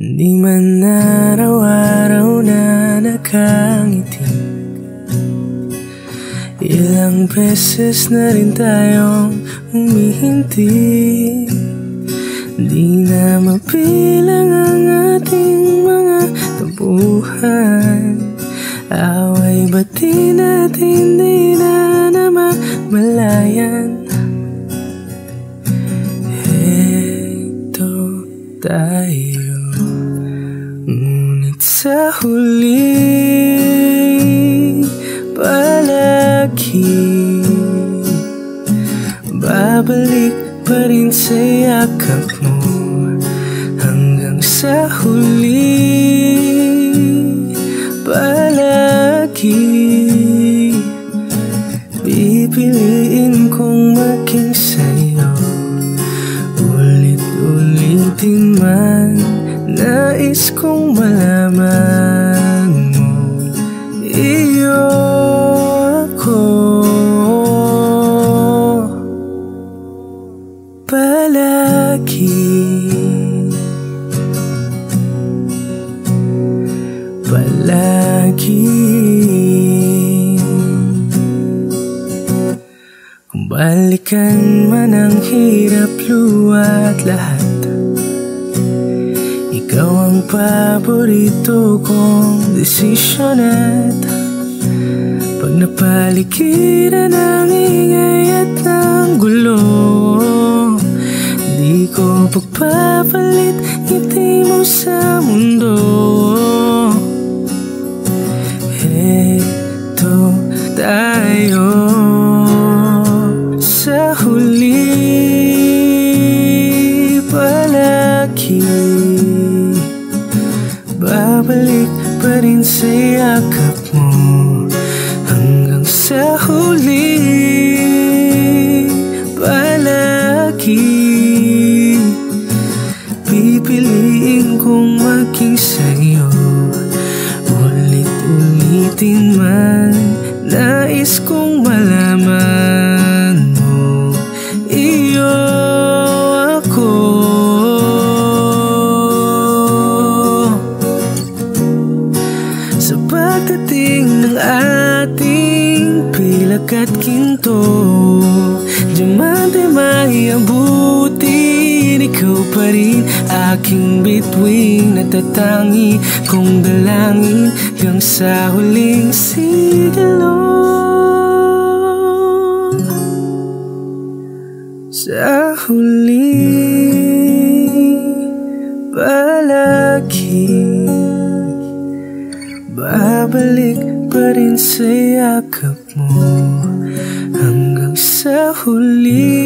Di man araw-araw na nakangiti, ilang beses na rin tayong humihinti. Di na mapilang ang ating mga tampuhan, away ba't di natin di na namamalayan? Heto tayo, ngunit sa huli palagi babalik pa rin sa yakap mo. Hanggang sa huli palagi pipiliin kong maging sa'yo. Ulit-ulitin man, nais kong malaman mo, iyo ako palagi. Kung balikan man ang hirap, luwa't lahat, ikaw ang paborito kong desisyon. At pag napaligiran ng ingay at ng gulo, di ko pagpapalit ngiti mo sa mundo. Heto tayo sa huli palagi, babalik pa rin sa yakap mo. Hanggang sa huli palagi pipiliin kong maging sa'yo. Ulit-ulitin man, nais kong malaman mo, iyo ako sa pagdating ng ating pilak at ginto. Diamante maiabutin, ikaw pa rin aking bituin, natatangi kong dalangin hanggang sa huling sigilo. Sa huli palagi babalik pa rin sa yakap mo. Hanggang sa huli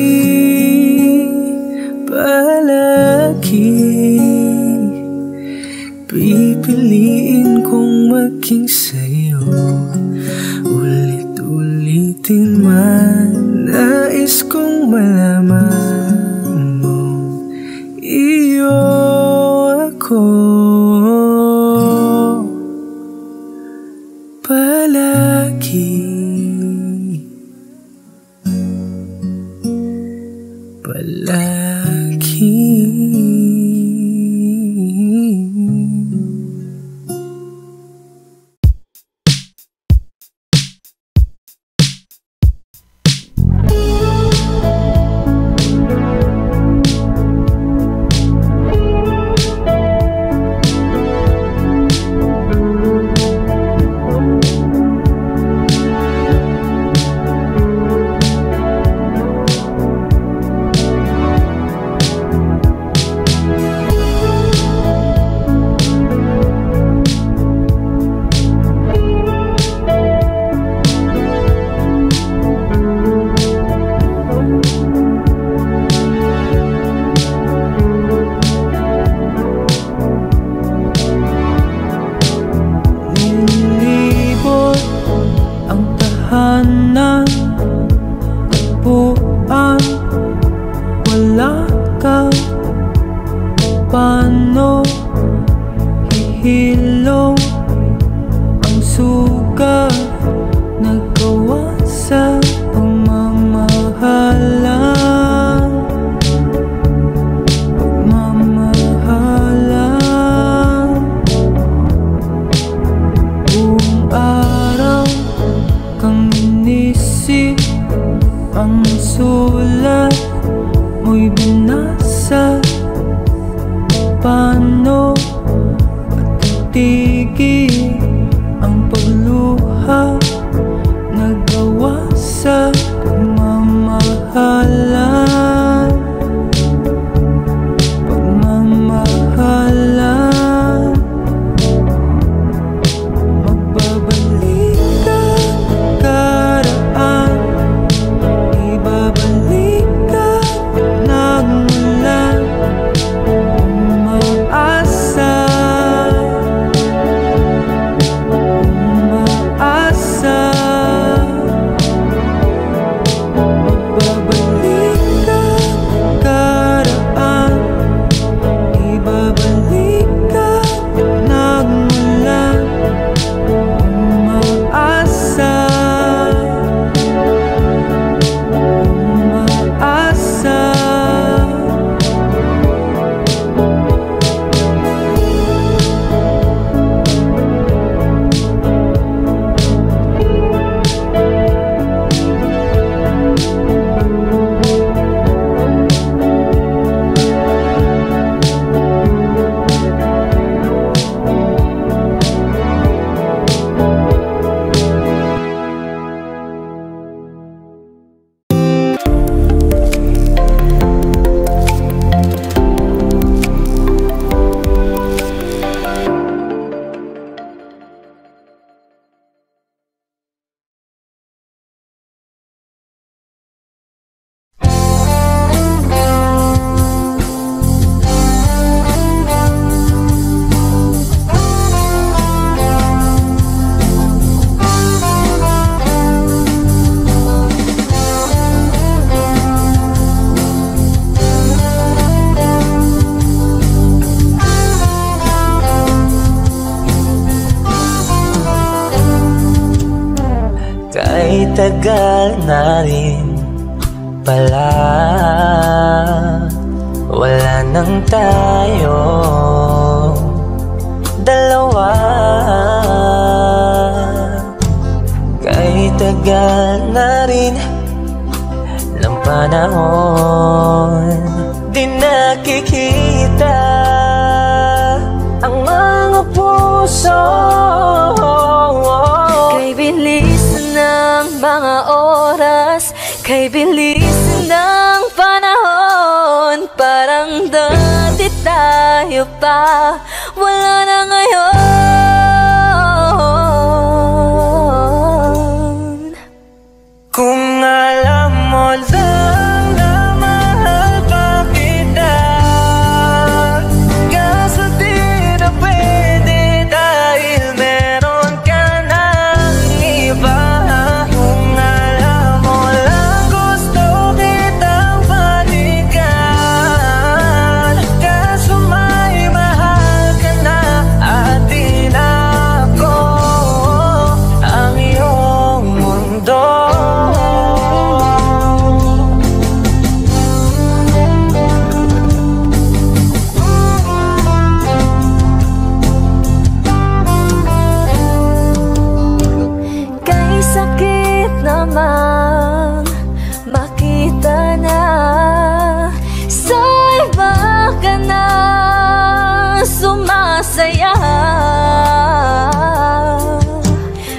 palagi pipiliin kong maging sa'yo. Ulit-ulitin man, nais kong malaman mo, iyo ako palagi. Paano hihilong ang sugat nagawa sa pagmamahalan? tagal na rin pala, wala nang tayo dalawa. Kay tagal na rin ng panahon, di nakikita ang mga puso. Kay bilis ng mga oras, kay bilis ng panahon, parang dati tayo pa, wala na ngayon. Kung alam mo lang na mahal pa kita, kaso di na pwede dahil meron ka ng iba. Kung alam mo lang gusto kitang balikan, kaso may mahal ka na at di na ako ang iyong mundo. Kay sakit namang makita na sa iba ka na sumasaya.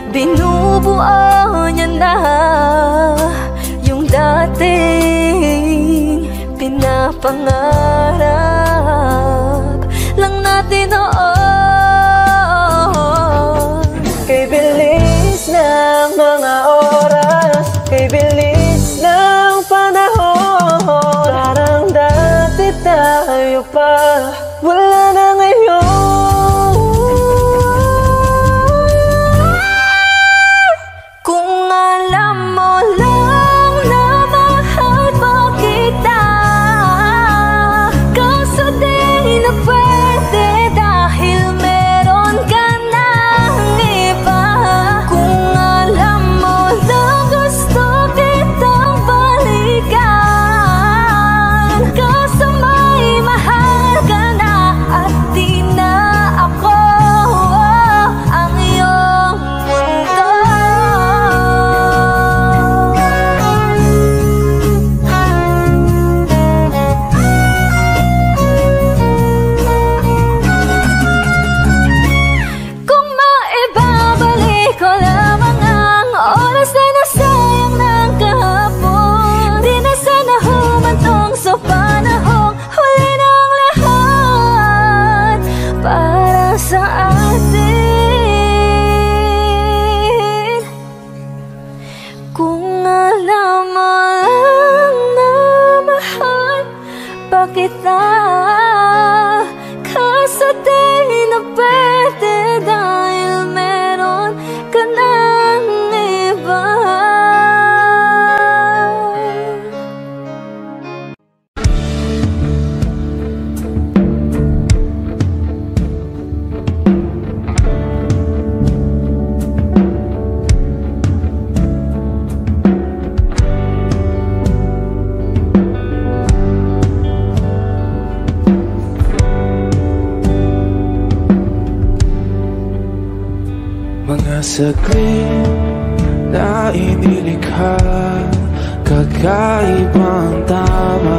Binubuo niya na yung dating pinapangarap lang natin noon. Kay bilis ng mga oras, kay bilis ng panahon, parang dati tayo pa, wala na ngayon. Kung alam mo lang na mahal pa kita, kaso di na pwede dahil meron ka ng iba. Kung alam mo lang gusto kitang balikan, kaso may mahal ka na at di na ako ang iyong mundo. Kung maibabalik ko lamang ang oras na nasayang ng kahapon, di na sana humantong sa panahong huli ng lahat para sa atin. Kung alam mo lang na mahal pa kita, kaso di na pwede dahil meron ka ng iba. Mga saglit na inilikha, kakaibang tama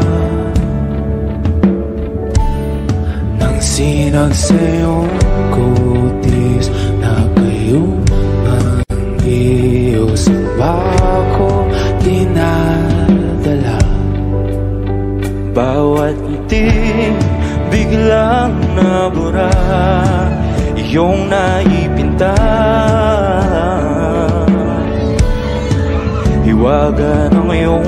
nang sinag sa iyong kutis na kayong ang iyos bako dinadala. Bawat ngiti biglang nabura, iyong naipinta. Hiwaga ng iyong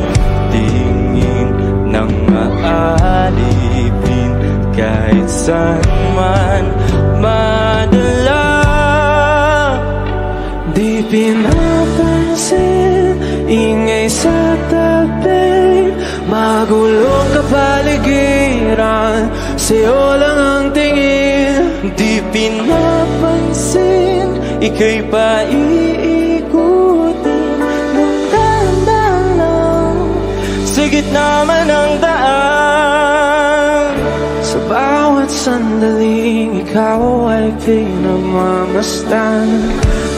tingin nang aalipin kahit saan man madala. Di pinapansin ingay sa tabi, magulong kapaligiran, sa'yo lang ang tingin. Di pinapansin, ika'y paiikutin ng sandaling ikaw ay pinagmamasdan.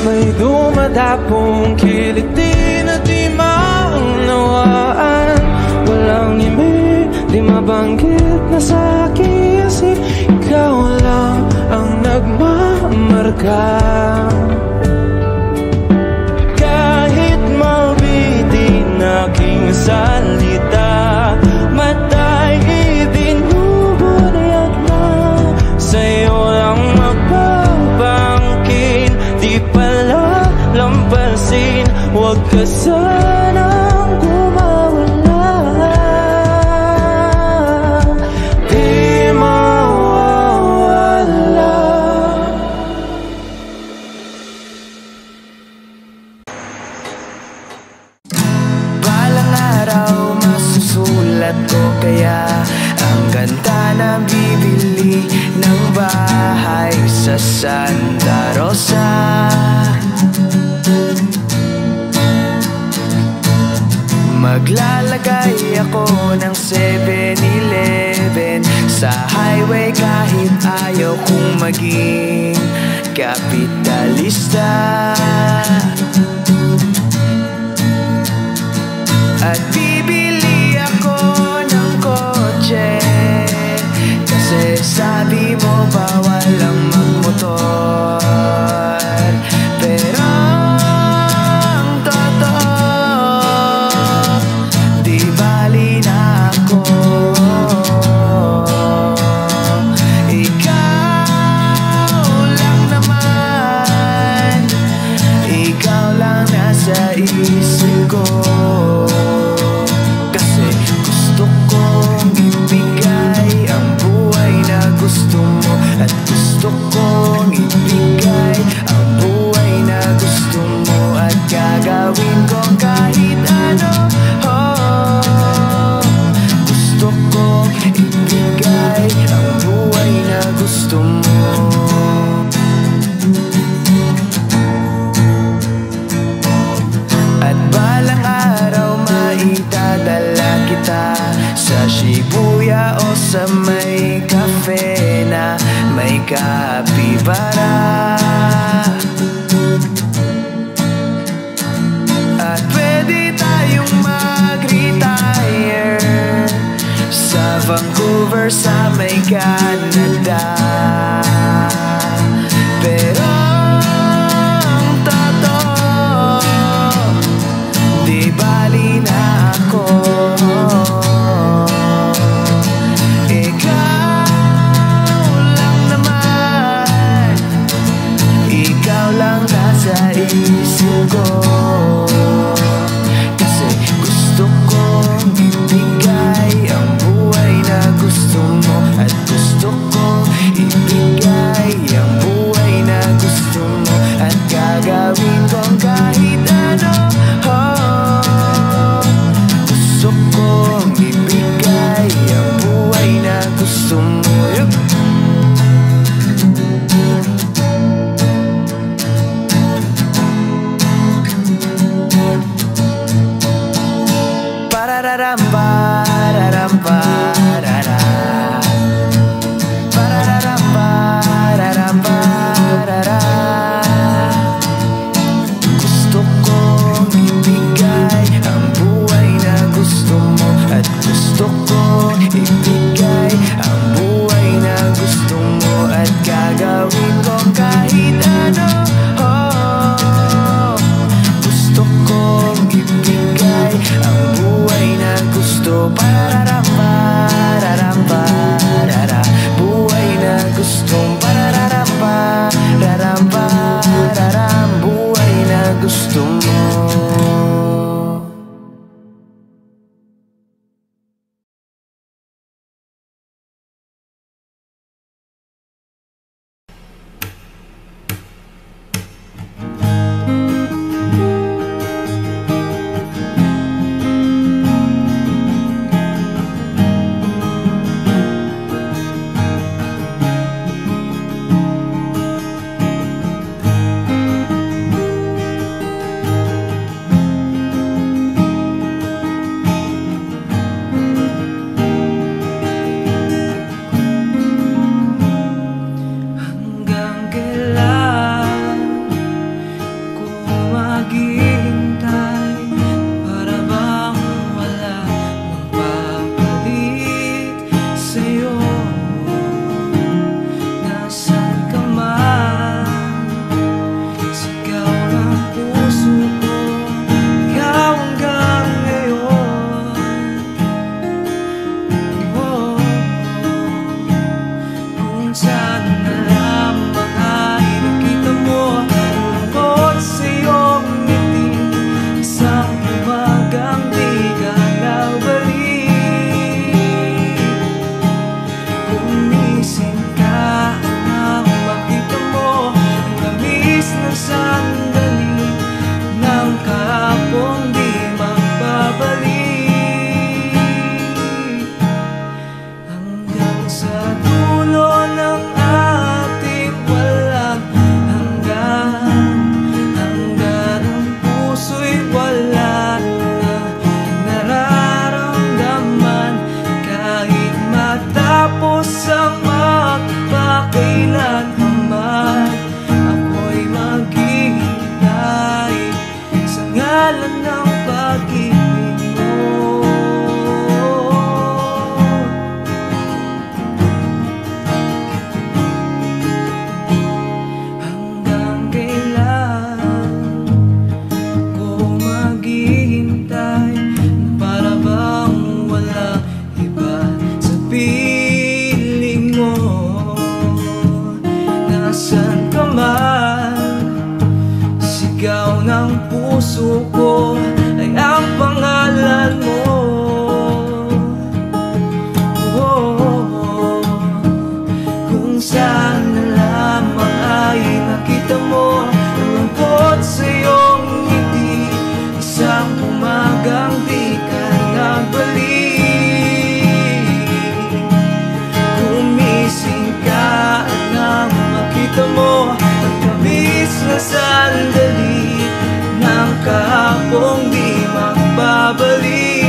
May dumadapong kiliti na di maunawaan. Walang imig, di mabanggit na sa aking isip. Ikaw lang ang nagmamarka. Kahit mabitin aking salita, matay ibinubunayag na sa'yo lang magbabangkin. Di pala lampasin, huwag ka sanang gumawala. Di mawawala. Balang araw masusulat ko kaya ang ganda na bibili ng bahay sa Santa Rosa. Maglalagay ako ng 7-Eleven sa highway kahit ayaw kong maging kapitalista. At bibili ako ng kotse kasi sabi mo bawal ang magmotor. Pero ang totoo, di bali na ako. Ikaw lang naman, ikaw lang nasa isip ko. Kasi gusto kong ibigay ang buhay na gusto mo. At gusto kong ibigay ang buhay na gusto mo. At gagawin kong kahit ano. Gusto kong ibigay ang buhay na gusto mo. At balang araw maitadala kita sa Shibuya o sa may cafe na may kapibara. At pwede tayong mag-retire sa Vancouver sa may Canada. Pero ang totoo, di bali na ako. Ikaw lang naman, ikaw lang nasa isip ko. Kasi gusto kong ibigay ang buhay na gusto mo. At gusto kong ibigay ang buhay na gusto mo. At gagawin kong kahit ano. Gusto kong ibigay ang buhay na gusto mo. Parararam, pararam, parara. Parararam, pararam, parara. Gusto kong ibigay ang buhay na gusto mo. At gusto kong ibigay ang buhay na gusto mo. At gagawin kong kahit ano. Gusto kong ibigay ang buhay na gusto. Pararam, pararam, parara. Buhay na gustong pararam, pararam, pararam. Buhay na gusto mo. sa dulo ng ating walang hanggan, hanggang ang puso'y wala na nararamdaman. Kahit matapos ang magpakailanman, ako'y maghihintay sa ngalan ng pag-ibig mo. Hanggang kailan ko maghihintay, para bang wala iba sa piling mo? Nasaan ka man? Sigaw ng puso ko ay ang pangalan mo. Kung saan na lamang ay nakita mo ang lungkot sa iyong ngiti, isang umagang di ka nagbalik. Gumising ka at nang makita mo ang tamis na sandali ng kahapong di magbabalik.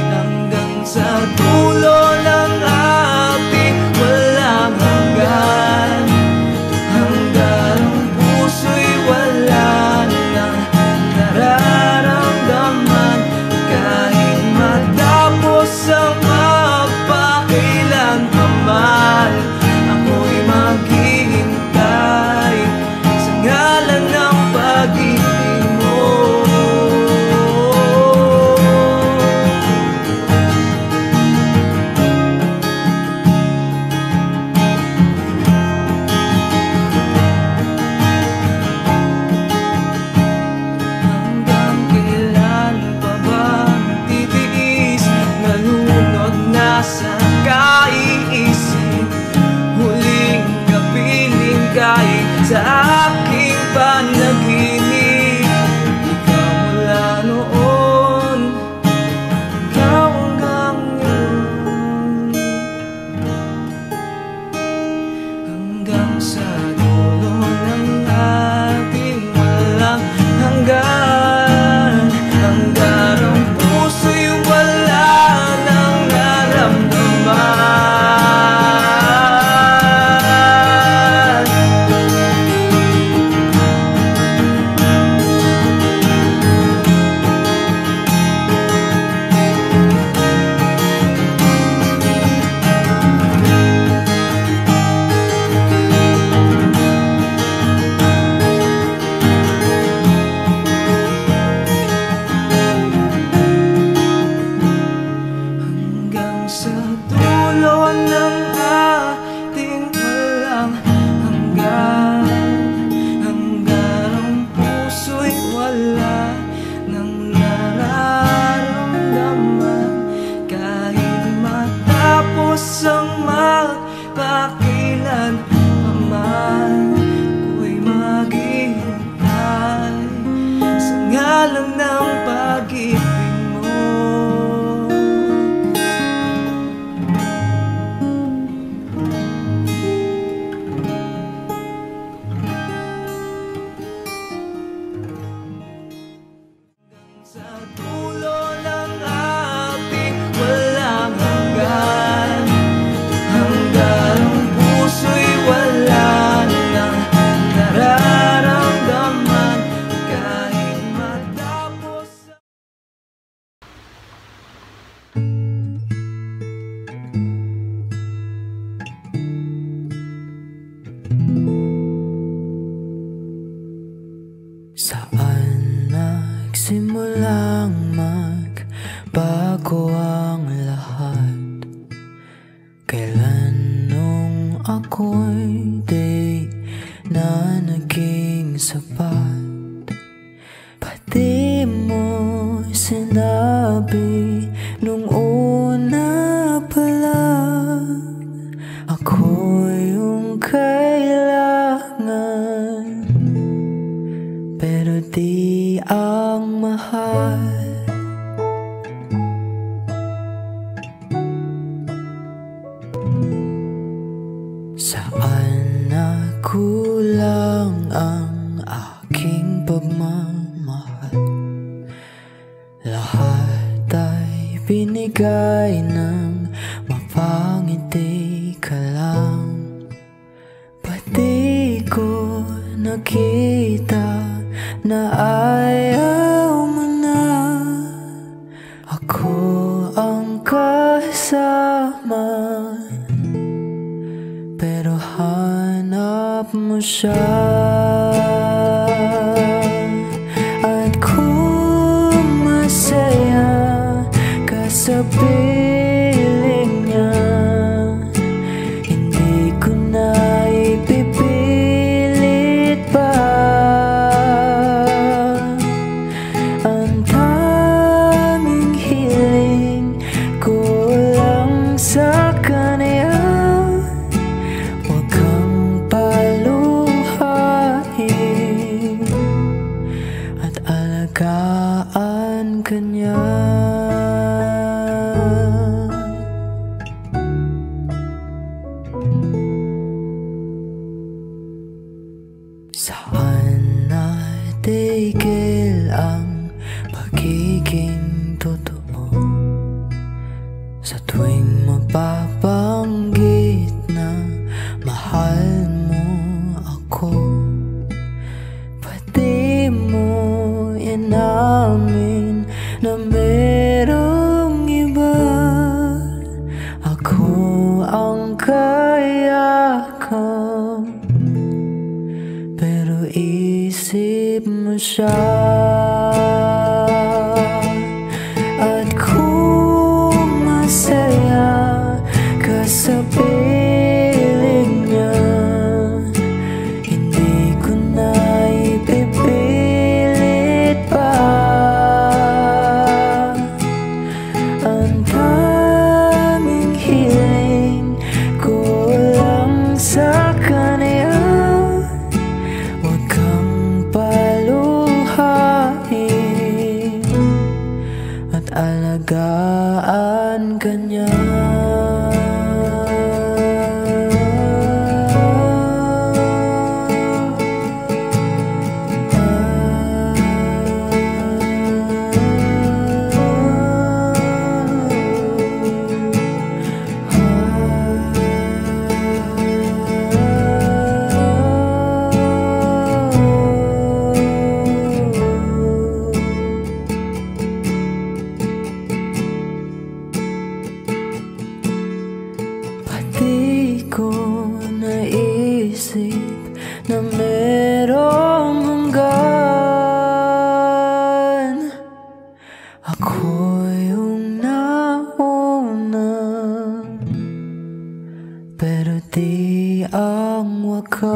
Hanggang sa dulo ng ating walang hanggan, hanggang ang puso'y wala nang nararamdaman. Kahit matapos ang magpakailanman, ako'y maghihintay sa ngalan ng pag-ibig mo. Hanggang kailan pa ba titiis? Nalunod na sa kaiisip, huling kapiling kahit sa aking panaginip. Ikaw mula noon, ikaw hanggang ngayon. Hanggang sa dulo ng ating walang hanggan, hanggang ang puso'y wala nang naramdaman. Hanggang sa dulo ng ating walang hanggan, hanggang ang puso'y wala nang nararamdaman. Kahit matapos ang magpakailanman, ako'y maghihintay sa ngalan ng pag-ibig mo. Sa dulo ng ating walang hanggan, hanggang ang puso'y wala nang nararamdaman. Kahit matapos Saan nagsimulang magbago ang lahat? Kailan nung ako'y di na naging sapat? Pati mo sinabi nung una pa lang, ako yung kailangan, pero di ang mahal. kulang ang aking pagmamahal. Lahat ay binigay ng mapangiti ka lang. Pati ko nakita na ayaw mo na. Ako ang kasama, pero hanap mo siya. At kung masaya ka sa piling niya, hindi ko na ipipilit pa. Ang tanging hiling ko lang sa kanya, huwag kang paluhain at alagaan ka niya. Saan natigil ang pagiging totoo? Sa tuwing mapabanggit na mahal mo ako, pati mo inamin na merong iba. Ako ang kayakap, pero isip mo siya. At kung masaya ka sa piling niya, hindi ko na ipipilit pa. Ang tanging hiling ko lang sa kanya, huwag kang paluhain at alagaan ka niya. Pati ko naisip na merong hanggan. Ako yung nauna, pero di ang wakas.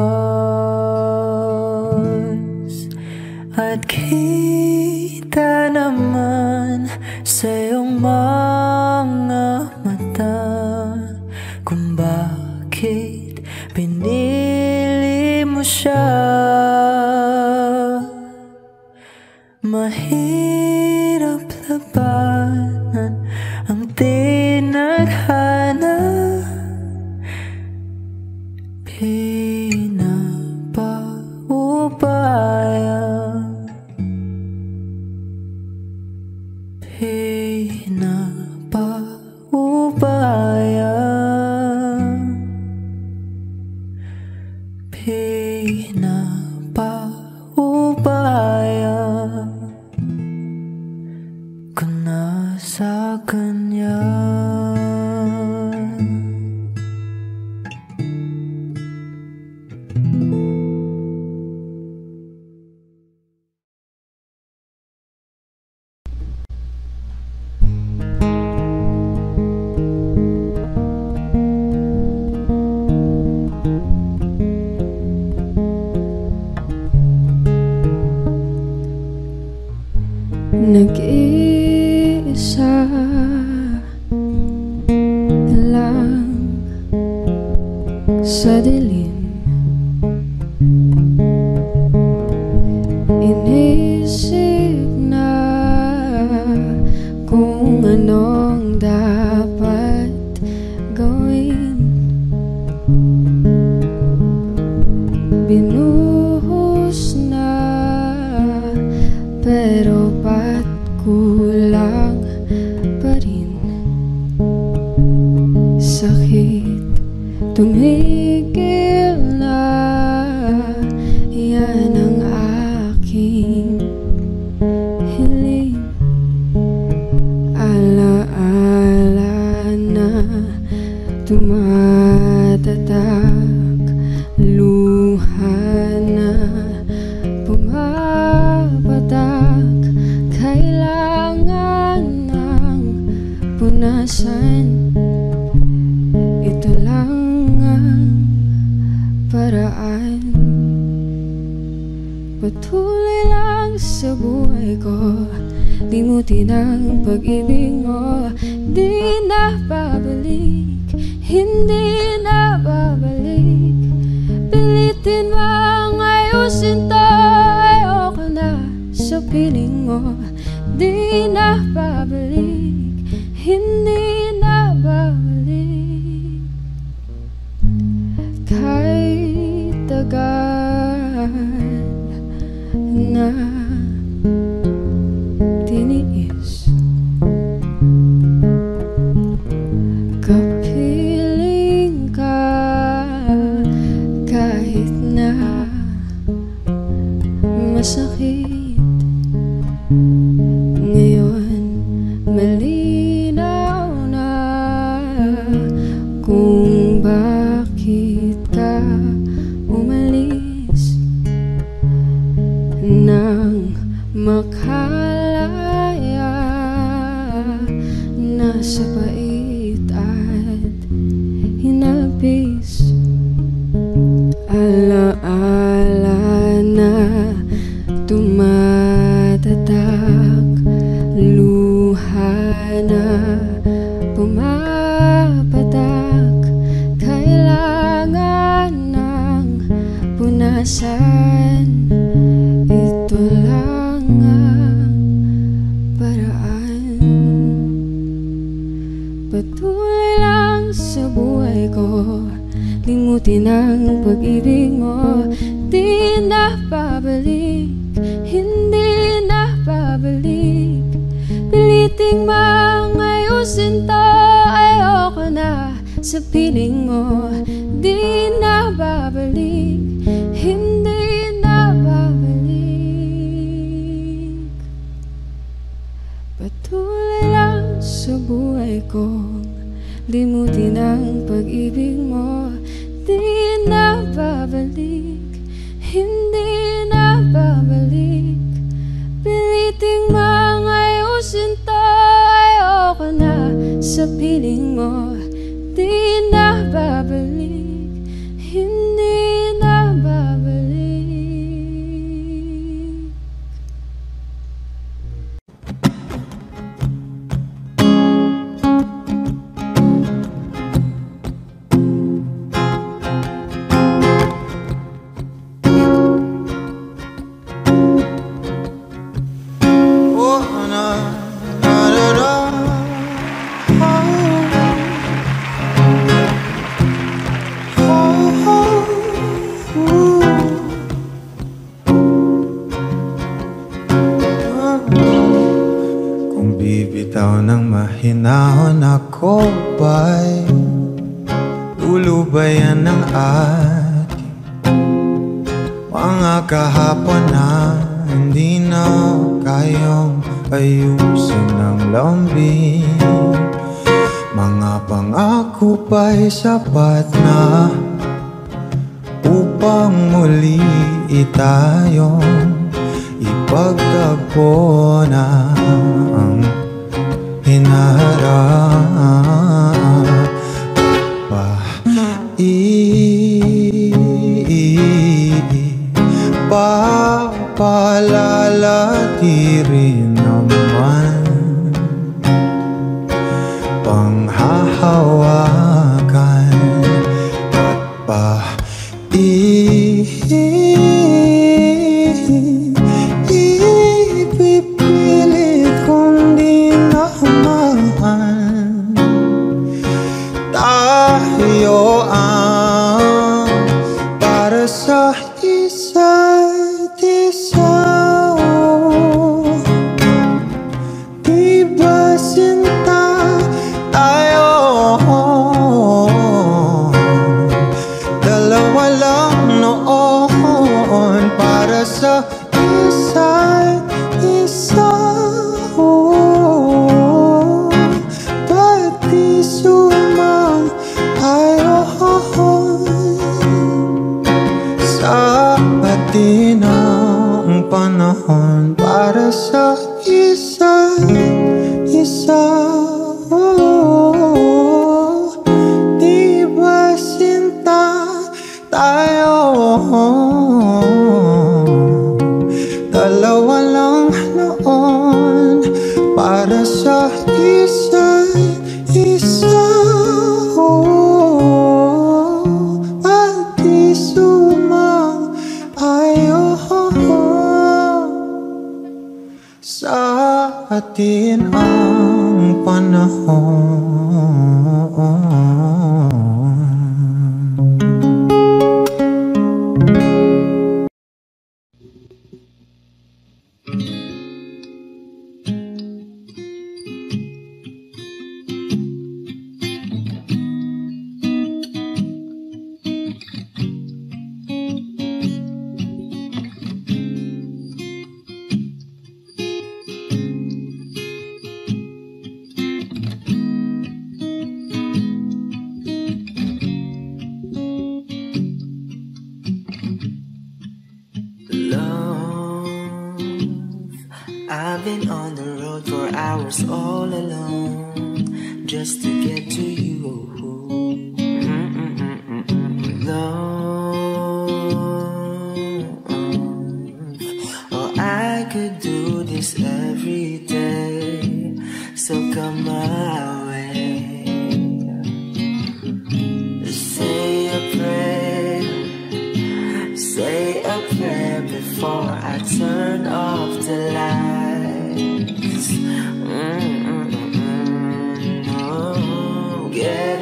At kita naman sa iyong mga mata kung bakit pinili mo siya. Mahirap labanan ang tinadhana, pinapaubaya, pinapaubaya, pinapaubaya ko na sa kanya. Nag-iisa lang sa dilim, inisip na kung anong dapat gawin. tumigil na. Yan ang aking hiling. Alaala na tumatatak, luha na pumapatak. Kailangan ng punasan. Ito lang ang paraan. Patuloy lang sa buhay ko, limutin ang pag-ibig mo. Di na babalik, hindi na babalik. Pilitin mang ayusin to, ayoko na sa piling mo. Di na babalik, hindi na babalik. Kahit tagal na tiniis, kapiling ka. Kahit na masakit, ngayon malinaw na kung bakit ka umalis nang makalaya na sa pait at hinapis. Alaala na tumatatak, luha na pumapatak. Kailangan ng punasan. Ito lang ang paraan. Patuloy lang sa buhay ko, limutin ang pag-ibig mo. Di na babalik, hindi na babalik. Piliting mang ayusin to, ayoko na sa piling mo. Di na babalik, hindi na babalik. Patuloy lang sa buhay ko, limutin ang pag-ibig mo. Di na babalik, hindi na babalik. Piliting mang ayusin to, ayoko na sa piling mo. Di na babalik, hindi na babalik. Bibitaw ng mahinahon ako ba'y lulubayan ng ating mga kahapon na hindi na kayang ayusin ng lambing. Mga pangako ba'y sapat na upang muli itayong ipagtagpo na ang hinaharap pa. Papalalati rin naman panghahawakan at ipipilit kong di naman tayo ang para sa isa't isa. Di ba sinta tayo? hours all alone just to get to you. Love, oh, I could do this every day, so come my way. Say a prayer before I turn off the lights. No, get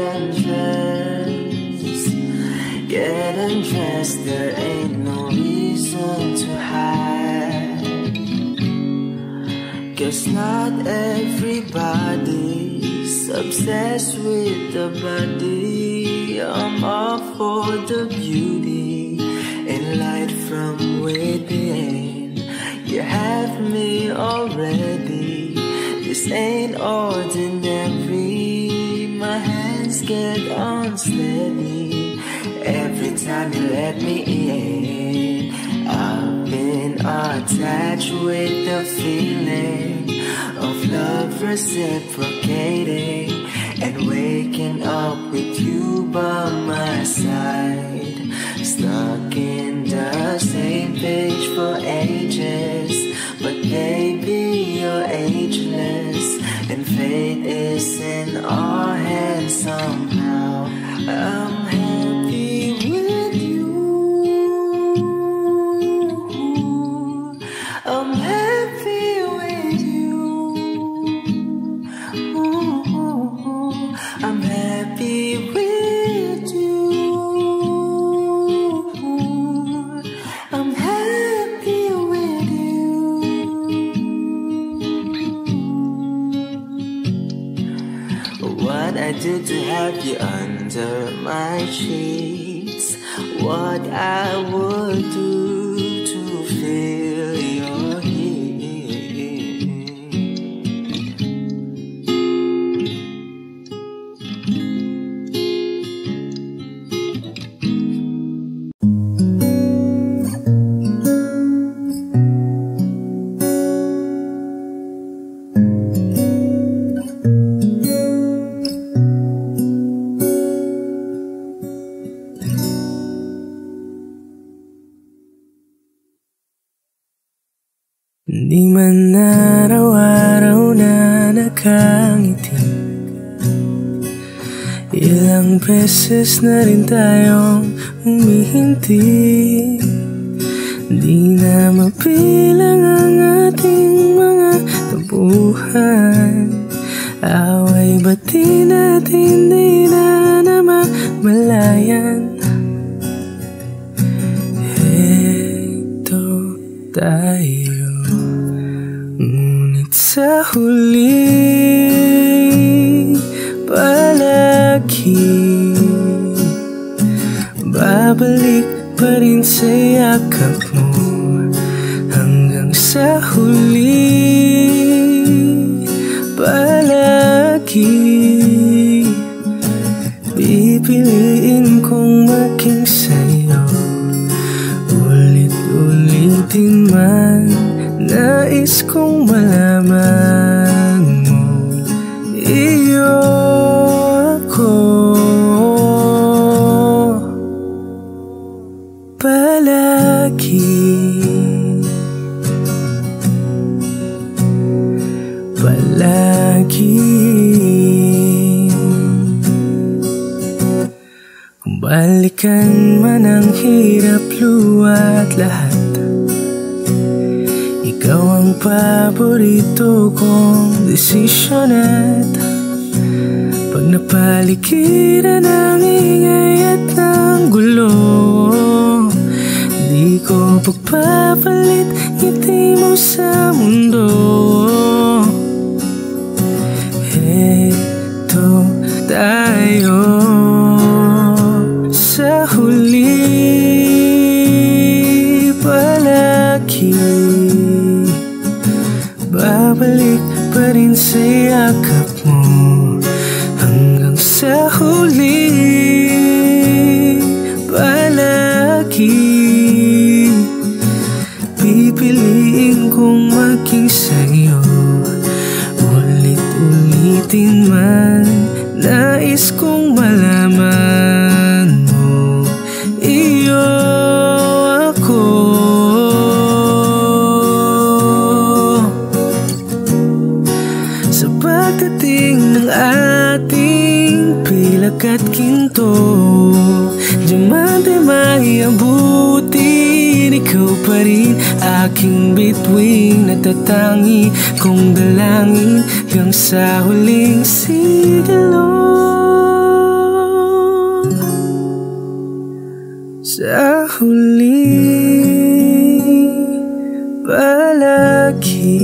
undressed, there ain't no reason to hide. 'Cause not everybody's obsessed with the body. I'm all for the beauty and light from within. You have me already. This ain't ordinary. My hands get unsteady every time you let me in. I've been attached with the feeling of love reciprocating and waking up with you by my side. Stuck in the same page for ages, but baby, you're ageless, and fate is in our hands somehow. I'm happy with you. I'm happy with you. I'm happy with you. I'm happy with you. What I do to have you under my sheets, what I would do to feel your heat. Di man araw-araw na nakangiti, ilang beses na rin tayong humihinti. Di na mapilang ang ating mga tabuhan, away ba't di natin di na namamalayan? Heto tayo, ngunit sa huli palagi babalik pa rin sa yakap mo. Hanggang sa huli palagi pipiliin kong maging sa'yo. Ulit-ulitin man nais kong malaman mo, iyo ako palagi, palagi. Kung balikan man ang hirap, luwa't lahat, ikaw ang paborito kong desisyon. At pag napaligiran ng ingay at ng gulo, di ko pagpapalit ngiti mo sa mundo. Heto tayo sa huli palagi, babalik pa rin sa yakap mo. Hanggang sa huli palagi pipiliin kong maging sa'yo. Nais kong malaman mo, iyo ako. Sa pagdating ng ating pilak at ginto, diamante maiabutin, ikaw pa rin aking bituin. Natatangi kong dalangin hanggang sa huling sigilo. Sa huling palagi,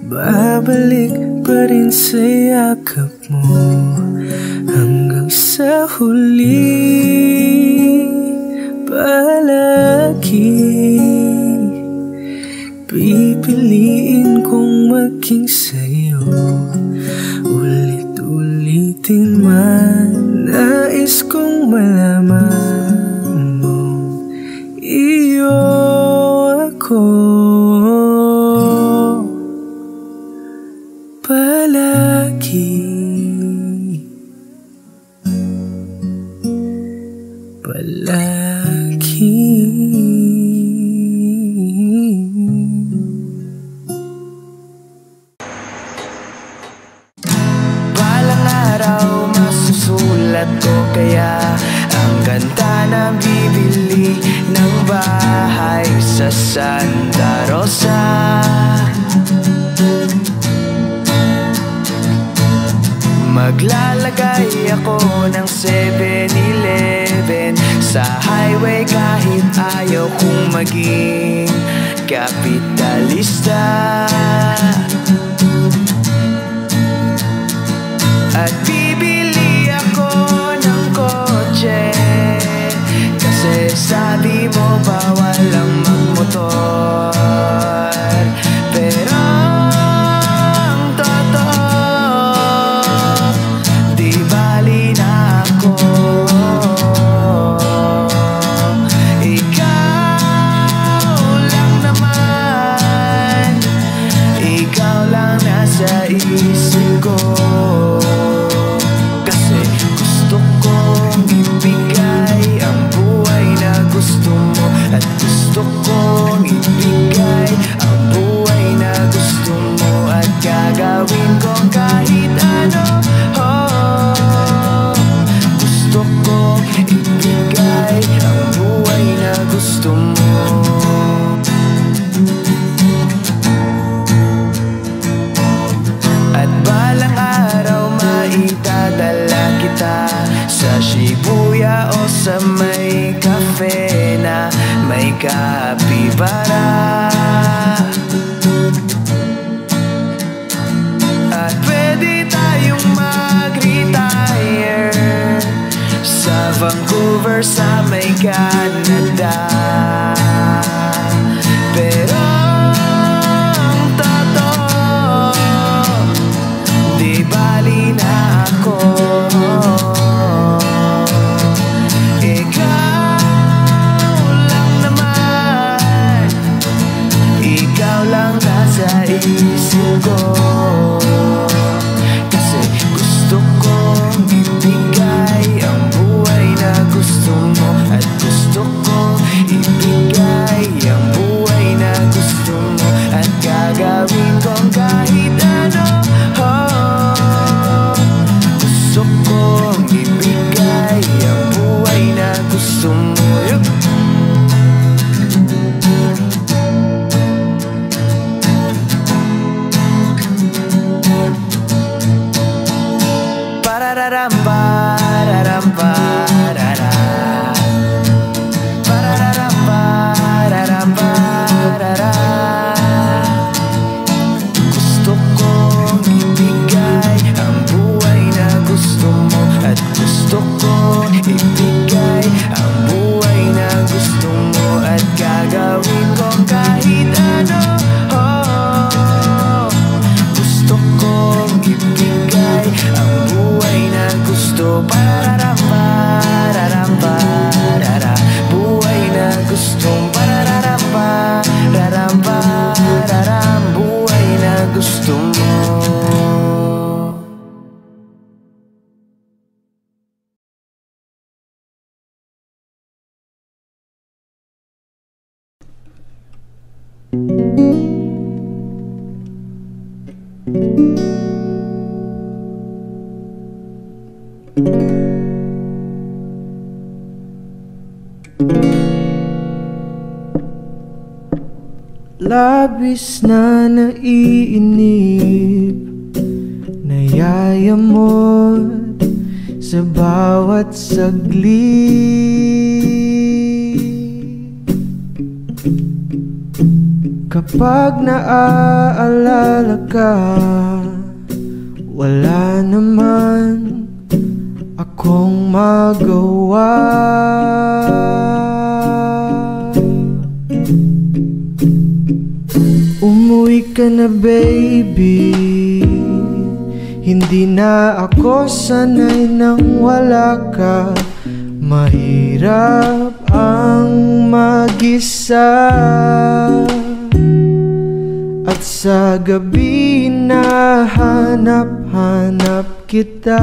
babalik pa rin sa yakap mo. Hanggang sa huling palagi, pipiliin kong maging sa'yo. Ulit-ulitin man, nais kong malaman mo, iyo ako. Palagi, palagi. Balang araw masusulat ko kaya ang ganda na bibili ng bahay sa Santa Rosa. Maglalagay ako ng 7-Eleven sa highway kahit ayaw kong maging kapitalista. At bibili ako ng kotse kasi sabi mo bawal ang magmotor. Pero ang totoo, di bali na ako. Ikaw lang naman, ikaw lang nasa isip ko. Kasi gusto kong ibigay ang buhay na gusto mo, at gusto kong ibigay ang buhay na gusto mo, at gagawin ko kahit ano. Gusto kong ibigay ang buhay na gusto mo. At balang araw maitadala kita sa Shibuya o sa may cafe na may kapibara. At pwede tayong mag-retire sa Vancouver sa may Canada. Pero ang totoo, di bali na ako. Ikaw lang naman, ikaw lang nasa isip ko. Kasi gusto kong ibigay ang buhay na gusto mo, at gusto kong ibigay ang buhay na gusto mo, at gagawin kong kahit ano. Gusto kong ibigay ang buhay na gusto mo. Parararam, pararam, parara. Parararam, pararam, parara. Gusto kong ibigay ang buhay na gusto mo, at gusto kong ibigay ang buhay na gusto mo, at gagawin kong kahit ano. Gusto kong ibigay ang buhay na gusto Labis na naiinip, nayayamot sa bawat saglit. Kapag naaalala ka, wala naman akong magawa. Umuwi ka na baby, hindi na ako sanay nang wala ka. Mahirap ang mag-isa, at sa gabi na hanap-hanap kita.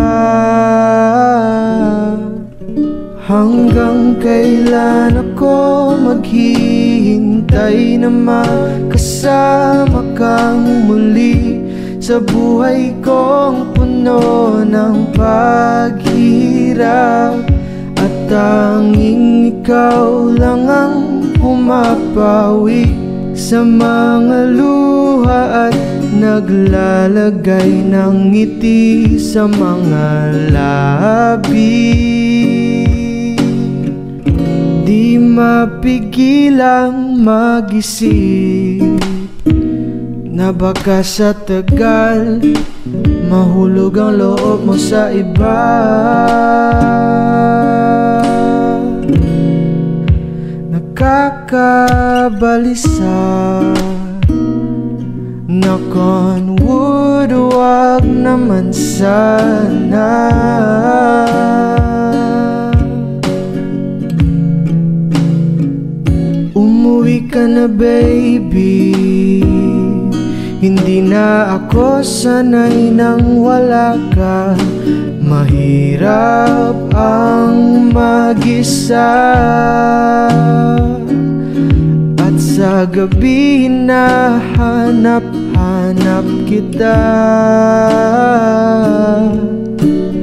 Hanggang kailan ako maghihintay na makasama kang muli sa buhay kong puno ng paghirap. At tanging ikaw lang ang pumapawi sa mga luha at naglalagay ng ngiti sa mga labi. Di mapigilang mag-isip na baka sa tagal mahulog ang loob mo sa iba. Nakakabalisa, knock on wood, wag naman sana. Umuwi ka na baby, hindi na ako sanay nang wala ka. Mahirap ang mag-isa, at sa gabi na hanap-hanap kita.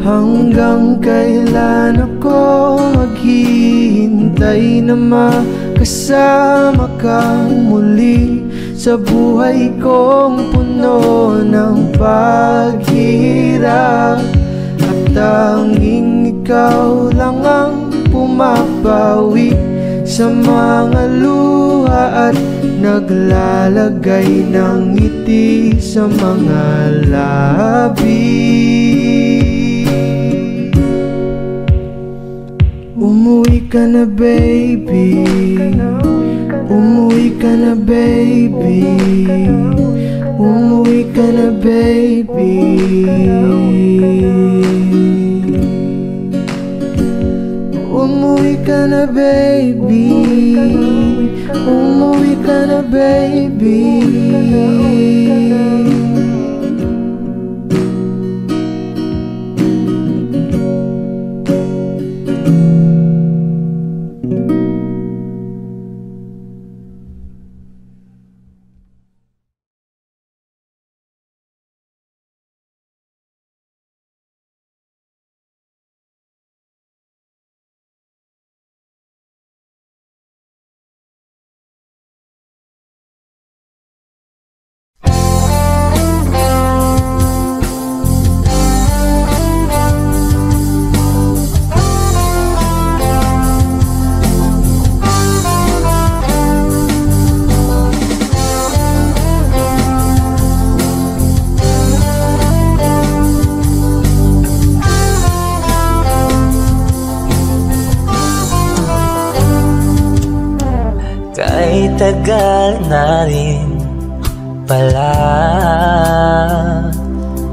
Hanggang kailan ako maghihintay na makasama kang muli sa buhay kong puno ng paghirap. At tanging ikaw lang ang pumapawi sa mga luha at naglalagay ng ngiti sa mga labi. Umuwi ka na baby, umuwi ka na baby, umuwi ka na baby. Umuwi ka na baby, umuwi ka na baby. Kay tagal na rin pala,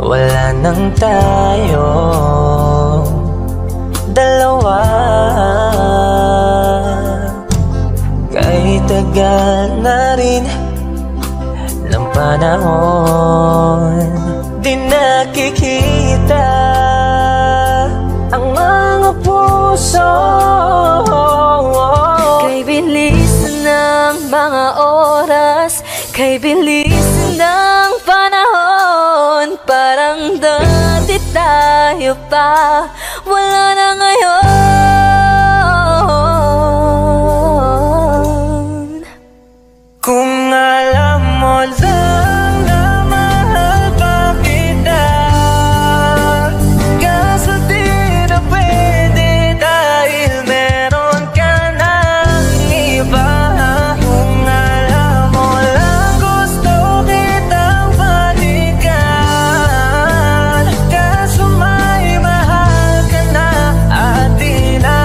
wala nang tayo dalawa. Kay tagal na rin ng panahon, di nakikita ang mga puso. Kay bilis ng mga oras, Kay bilis ng panahon, parang dati tayo pa, wala na ngayon. Kung alam mo lang na mahal pa kita, kaso di na pwede dahil meron ka ng iba. Kung alam mo lang gusto kitang balikan, kaso may mahal ka na at di na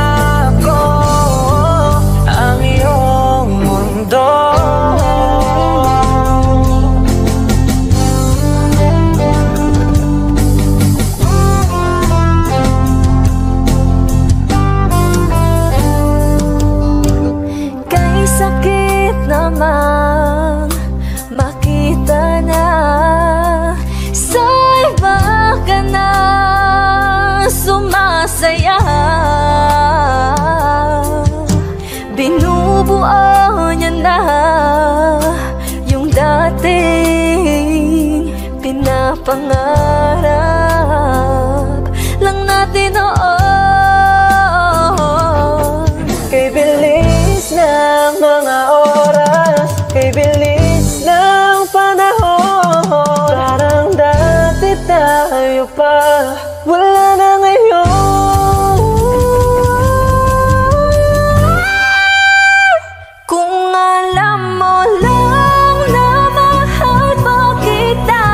ako ang iyong mundo. Kay sakit namang makita na sa iba ka na sumasaya. Binubuo niya na yung dating pinapangarap lang natin noon. Kay bilis ng mga oras, kay bilis ng panahon, parang dati tayo pa, wala na ngayon. Kung alam mo lang na mahal pa kita,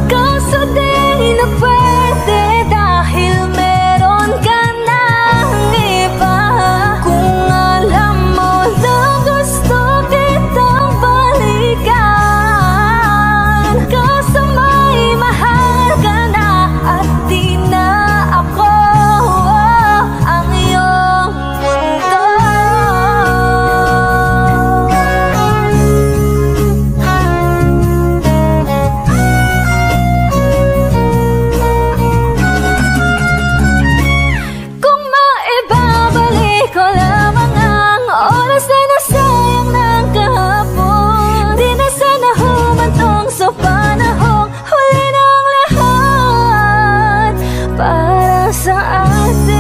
kaso di na pwede dahil meron ka ng iba. Kung alam mo lang gusto kitang balikan, kaso may mahal ka na at di na ako ang iyong mundo. Kung maibabalik ko lamang ang oras na nasayang ng kahapon, di na sana humantong sa panahong huli ng lahat para sa atin.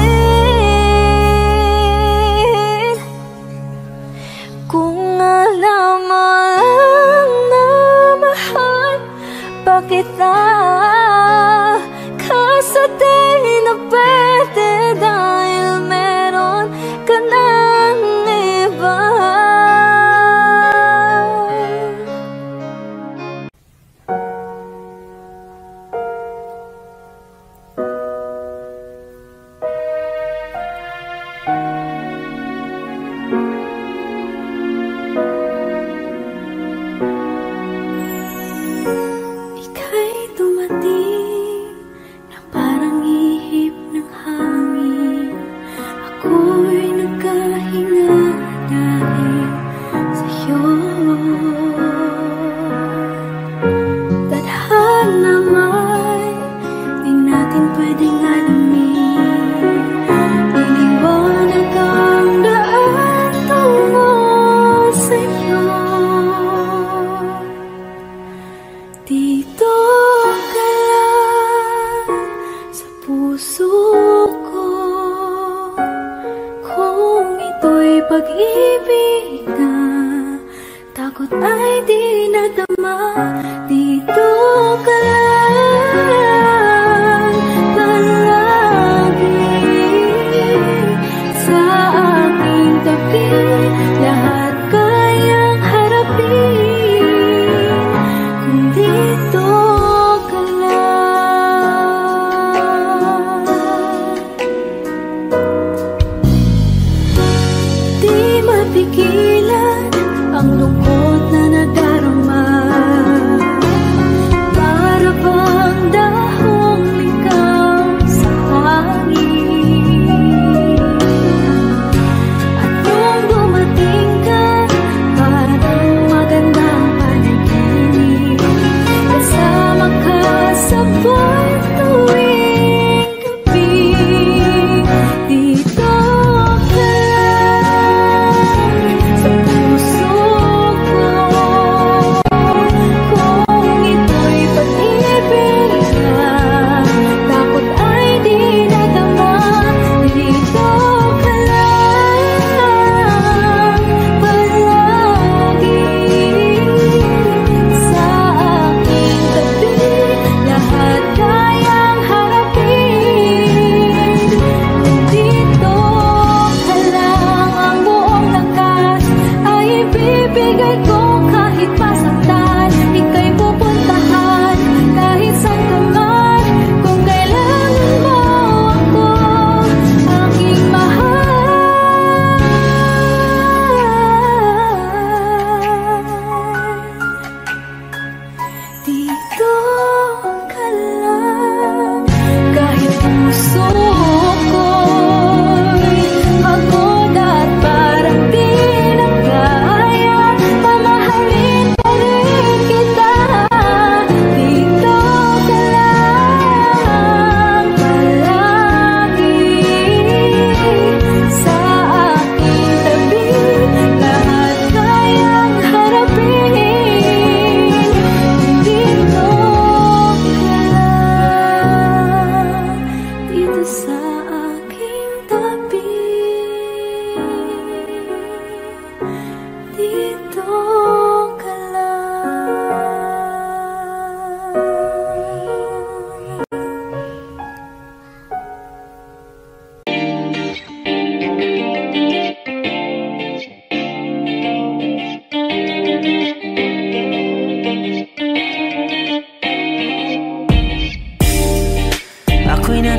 Kung alam mo lang na mahal pa kita, kaso di na pwede dahil meron ka ng iba. Ika'y dumating na parang ihip ng hangin. Ako'y nagkahinga dahil sa'yo. Tadhana man, di natin pwedeng alamin. Niliwanag ang daan tungo sa'yo. Dito ka lang sa puso ko, kung ito'y pag-ibig na takot ay di nadama. Dito ka lang palagi sa aking tabi, lahat kayang harapin kung dito ka lang. Di mapigilan ang lungkot na nadarama,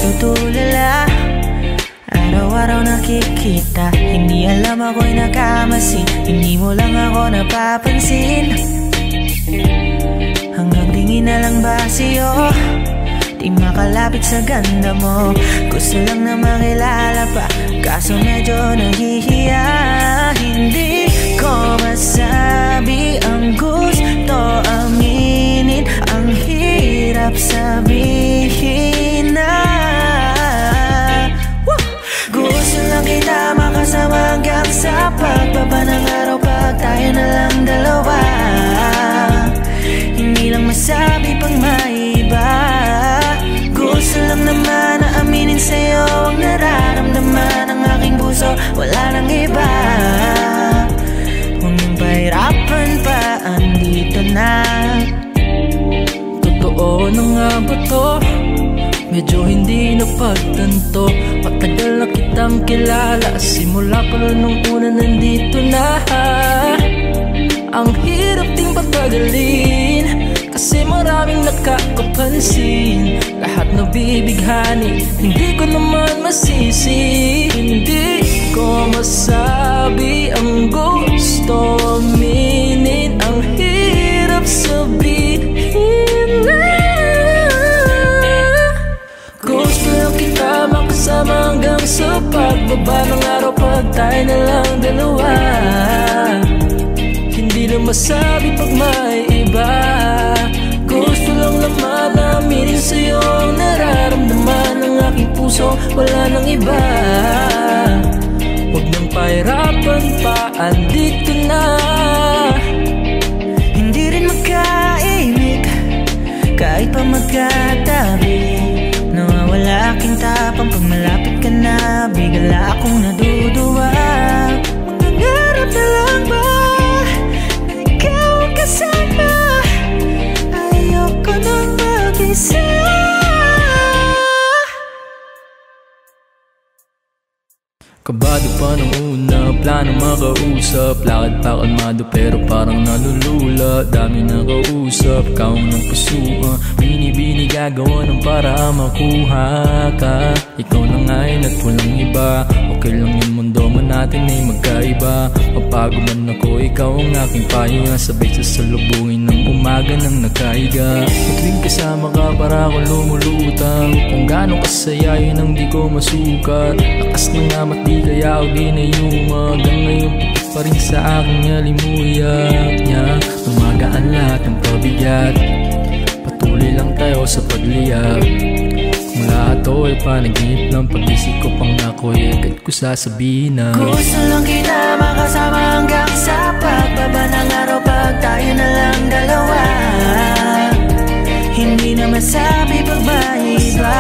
natutulala. Araw-araw nakikita, hindi alam ako'y nakamasi. Hindi mo lang ako napapansin. Hanggang tingin na lang ba sa'yo, di makalapit sa ganda mo. Gusto lang na makilala pa, kaso medyo nahihiya. Hindi ko masabi ang gusto aminin, ang hirap sabihin na. Gusto lang kita makasama hanggang sa pagbaba ng araw, pag tayo na lang dalawa. Hindi lang masabi pag may iba. Gusto lang naman na aminin sa'yo ang nararamdaman ng aking puso, wala nang iba. Huwag nang pahirapan pa, andito na. Totoo na nga ba to? Medyo hindi napagtanto. Matagal na kitang kilala, simula pa nung una nandito na. Ang hirap ding patagalin, kasi maraming nakakapansin. Lahat nabibighani, hindi ko naman masisi. Hindi ko masabi ang gusto aminin, ang hirap sabihin na. Gusto lang kita makasama hanggang sa pagbaba ng araw, pag tayo na lang dalawa. Hindi lang masabi pag may iba. Gusto lang naman aminin sa'yo ang nararamdaman ng aking puso, wala nang iba. Huwag nang pahirapan pa, andito na. Hindi rin magkaimik, kahit pa magkatabi. Nawawala aking tapang pag malapit ka na, bigla akong naduduwa. Mangangarap na lang ba na ikaw ang kasama? Ayoko nang mag-isa. Kabado pa nung una, plano makausap. Lakad pa kalmado pero parang nalulula. Dami na kausap, kaong ng pusuan. Binibini gagawa ng para makuha ka. Ikaw na ngayon at walang iba. Okay lang yung mundo man natin ay magkaiba. Mapago man ako, ikaw ang aking pahinga. Sabay sasalubungin ng umaga nang nagkahiga. Tuwing kasama ka para ako lumulutang. Kung gaano kasaya yun ang di ko masukat. Lakas ng amat di kaya ako ginayuma. Hanggang ngayon pitik pa rin sa aking alimuyak niya. Tumagaan lahat ng pabigat, patuloy lang tayo sa pagliyap. Kung lahat to ay panaginip ng pag-isip ko, pang ako'y agad ko sasabihin na gusto lang kita makasama hanggang sa pagbaba ng araw, pag tayo na lang dalawa. Hindi na masabi pag may iba.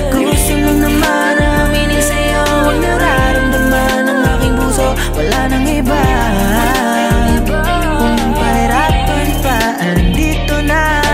Gusto lang naman aminin sa'yo ang nararamdaman ng aking puso, wala nang iba. Huwag nang pahirapan pa, andito na.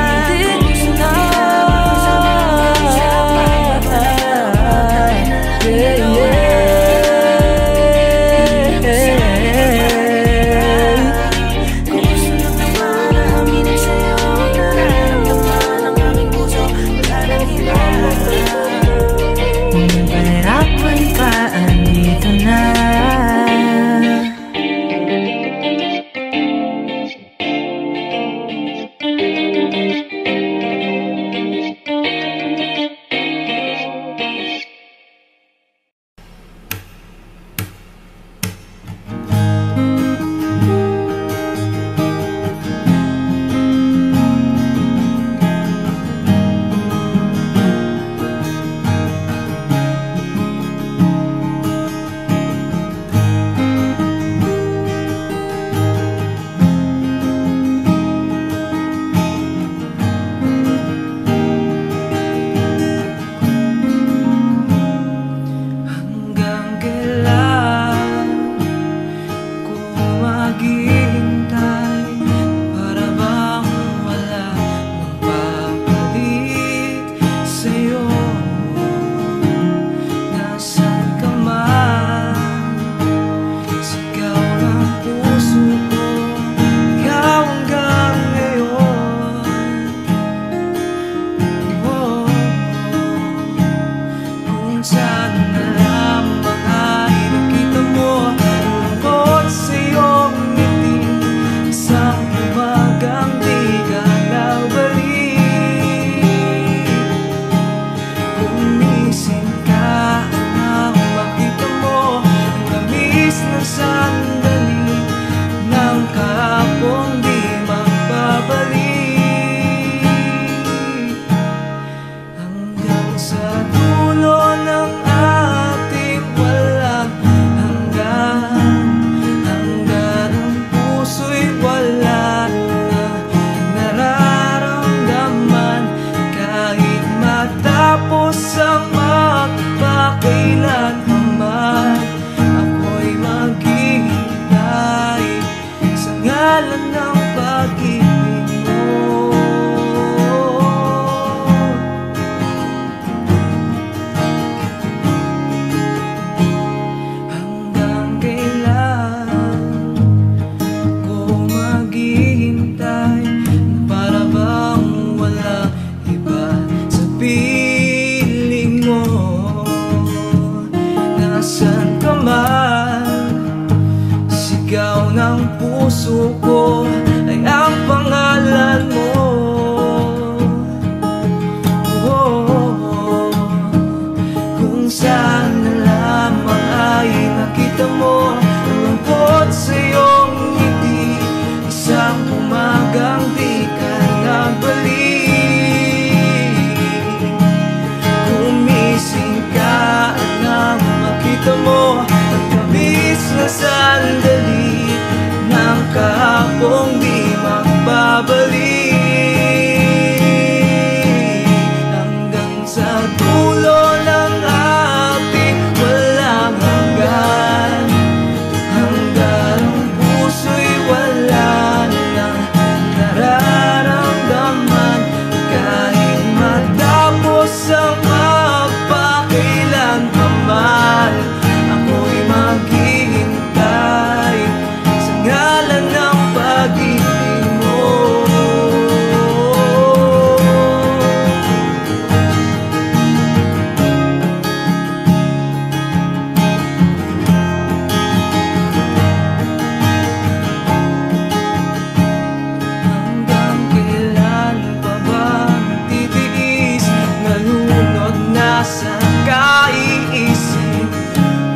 Kadalasan kaiisip,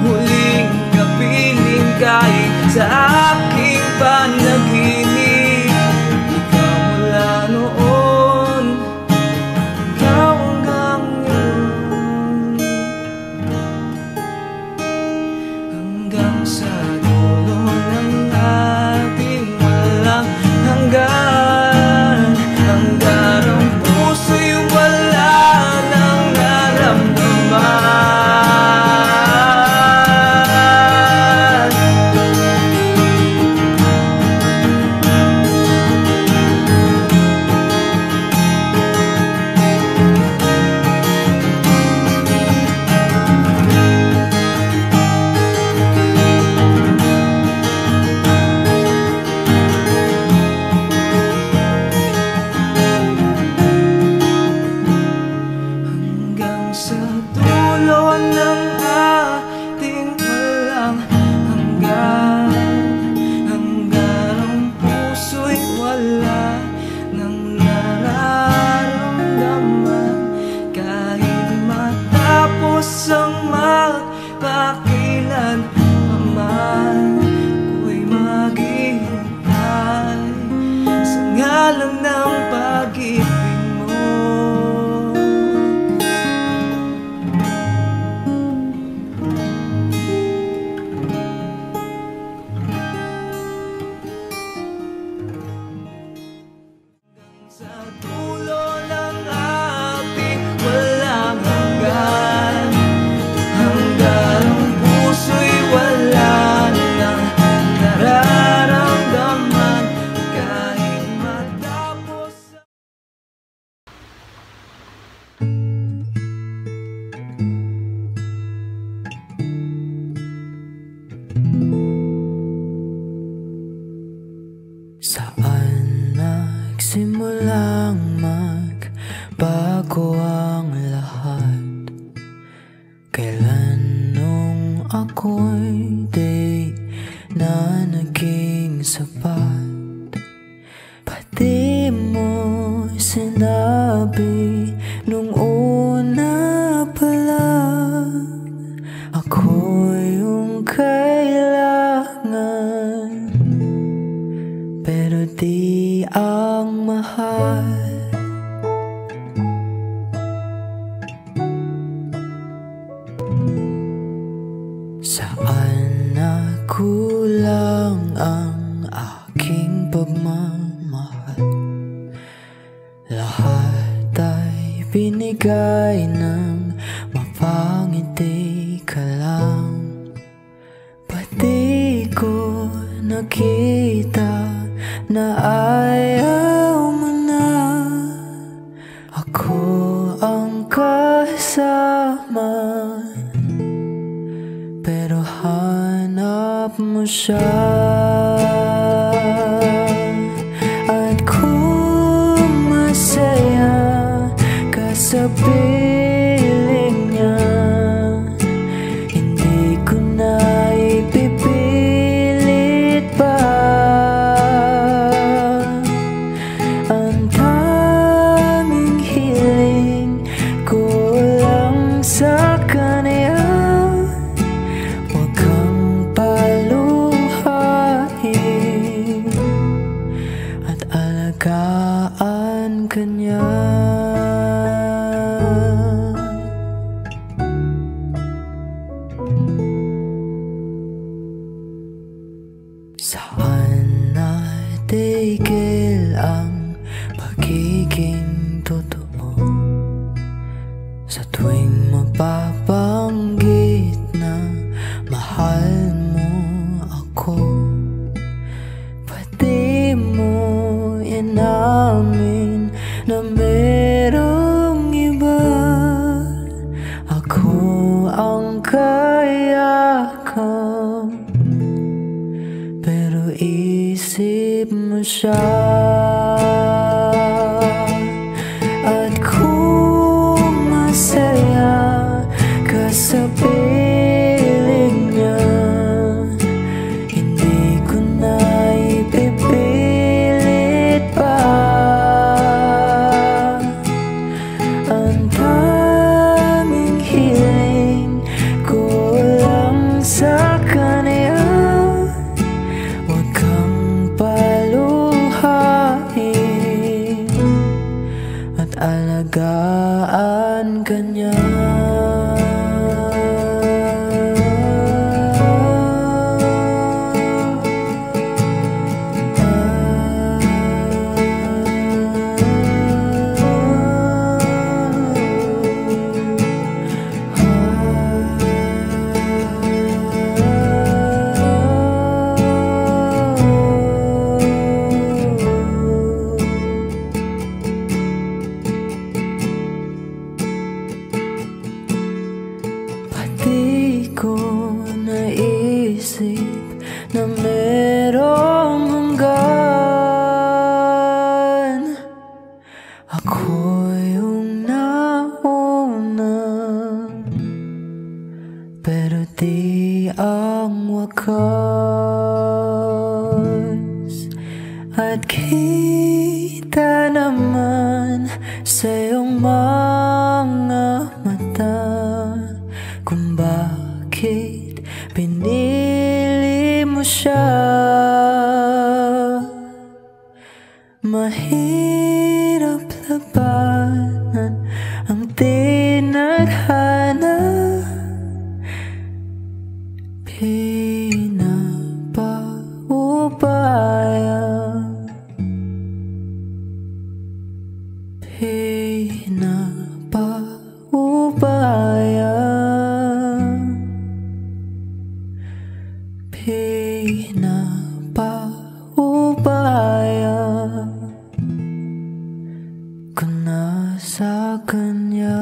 huling kapiling kahit sa aking panaginip. Ikaw mula noon, ikaw hanggang ngayon, hanggang sa dulo ng ating walang hanggan. Hanggang ang puso'y wala nang naramdaman. Hanggang sa dulo ng ating walang hanggan. Hanggang ang puso'y wala nang nararamdaman. Kahit matapos ang magpakilan paman, ako'y maghihintay sa ngalan ng pag-ibig mo. Sa dulo ng ating walang hanggan. Hanggang ang puso'y wala nang nararamdaman. Kahit matapos Saan nagsimulang magbago ang lahat? Kailan nung ako'y di na naging sapat? Pati mo sinabi nung una pa lang, ako yung kailangan, pero di ang mahal. Saan nakulang ang aking pagmamahal? Lahat ay binigay ng mapangiti ka lang. Pati ko nakita na ayaw mo na. Ako ang kasama, pero hanap mo siya. At kung masaya ka sa piling niya, hindi ko na ipipilit pa. Ang tanging hiling ko lang sa kanya, huwag kang paluhain at alagaan ka niya. Saan natigil ang pagiging totoo? Sa tuwing mapabanggit na mahal mo ako, pati mo inamin na merong iba. Ako ang kayakap, pero isip mo siya. At kung masaya ka sa piling niya, hindi ko na ipipilit pa. Ang tanging kanya. Di ko naisip na merong hanggan. Ako yung nauna, pero di ang wakas. At kita naman sa iyong mga mata kung bakit pinili mo siya. Mahirap labanan ang tinadhana, pinapaubaya, pinapaubaya, pinapaubaya ko na sa kanya.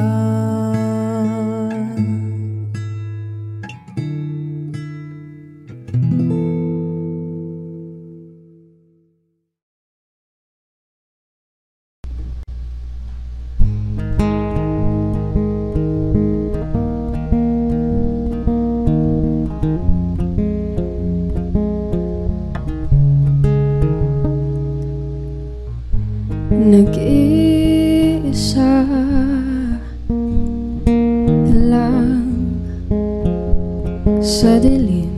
Nag-iisa lang sa dilim,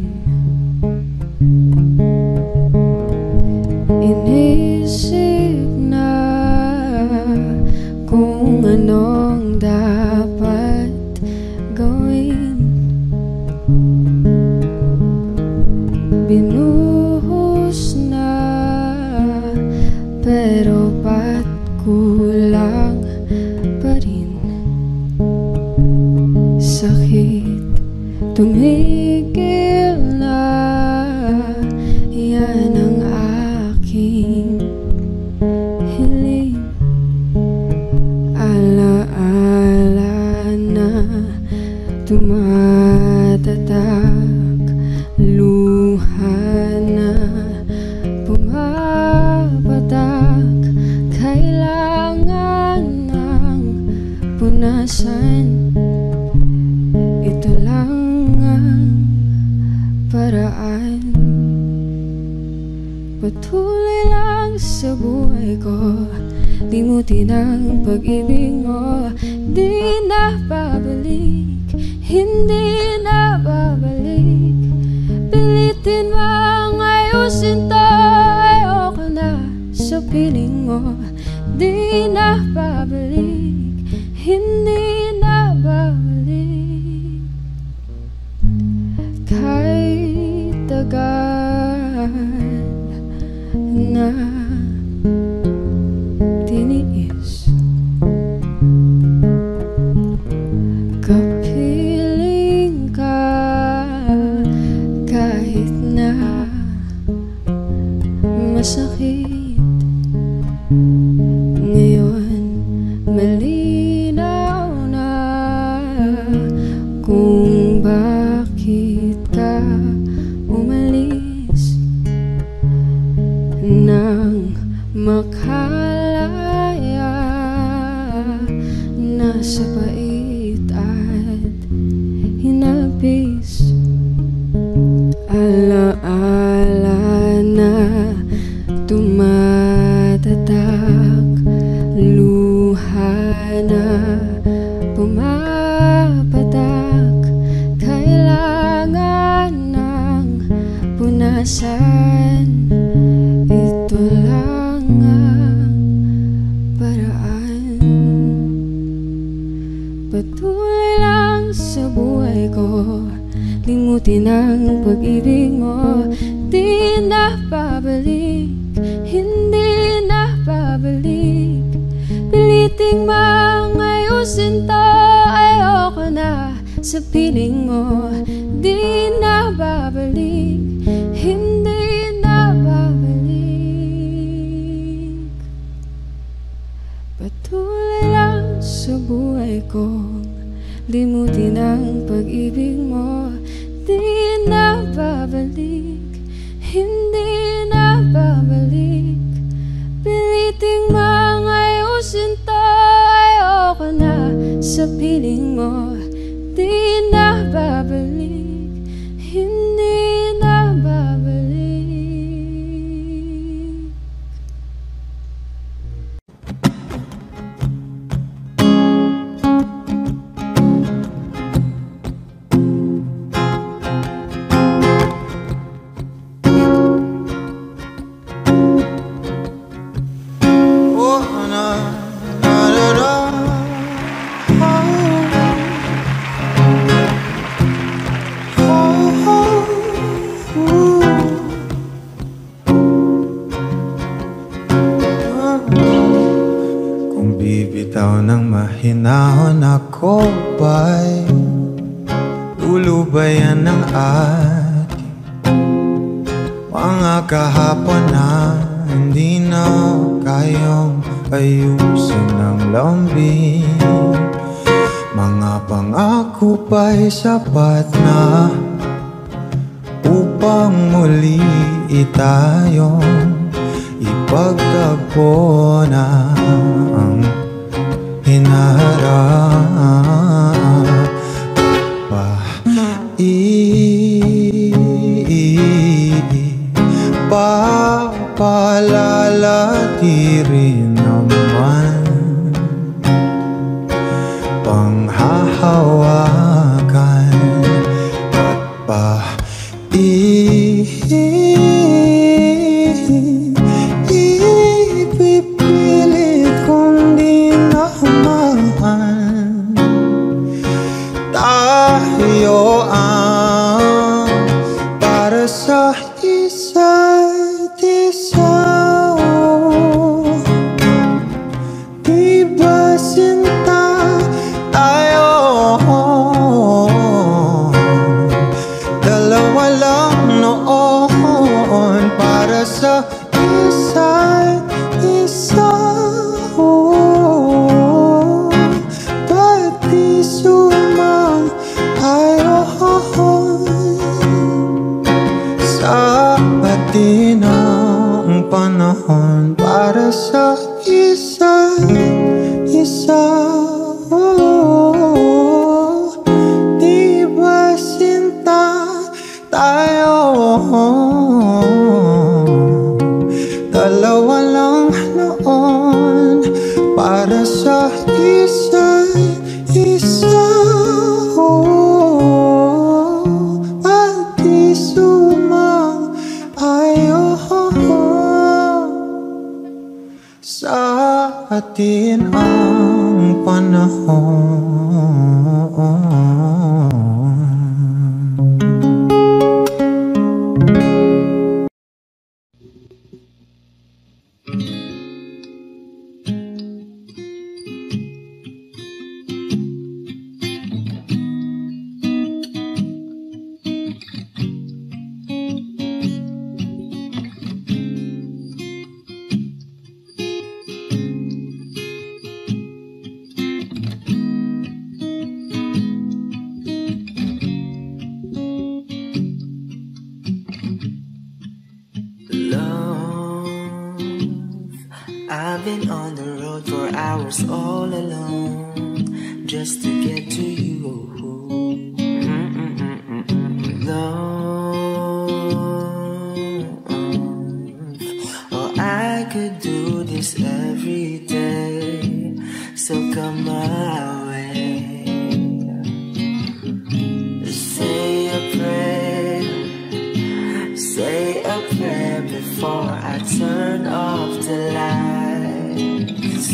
inisip na kung anong dapat gawin. Binuhos na pero ba't kulang pa rin? Sakit tumigil na, yan ang aking hiling. Alaala na tumatatak, luha na pumapatak, kailangan ng punasan. Ito lang ang paraan. Patuloy lang sa buhay ko, limutin ang pag-ibig mo. Di na babalik, hindi na babalik. Pilitin mang ayusin to, ayoko na sa piling mo. Di na babalik, hindi na babalik. Kahit tagal na tiniis, kapiling ka kahit na masakit. Ngayon malinaw na kung bakit ka umalis nang makalaya na sa pait at hinapis. Alaala na tumatatak, luha na pumapatak, kailangan ng punasan. Ito lang ang paraan. Patuloy lang sa buhay ko, limutin ang pag-ibig mo. Di na babalik, hindi na babalik. Piliting mang ayusin to, ayoko na sa piling mo. Di na babalik, hindi na babalik. Patuloy lang sa buhay ko, limutin ang pag-ibig mo. Di na babalik, hindi na babalik. Piliting mang ayusin to, ayoko na sa piling mo. Di na babalik, hindi na babalik. Hinahon ako ba'y lulubayan ng ating mga kahapon na hindi na kayang ayusin ng lambing. Mga pangako ba'y sapat na upang muli tayong ipagtagpo na ang hinaharap pa. Papalalati rin naman panghahawakan at ipipilit kong di naman tayo ang para sa isa't isa. Di ba sinta tayo? Dalawa lang noon para sa isa't isa. Ba't di sumang tayo sa atin ang panahon para sa isa't isa? Di ba sinta tayo? Dalawa lang noon para sa isa't isa. At di sumang ayaw sa atin ang panahon. I've been on the road for hours all alone just to get to you. Love, oh, I could do this every day, so come my way. Say a prayer before I turn off the lights.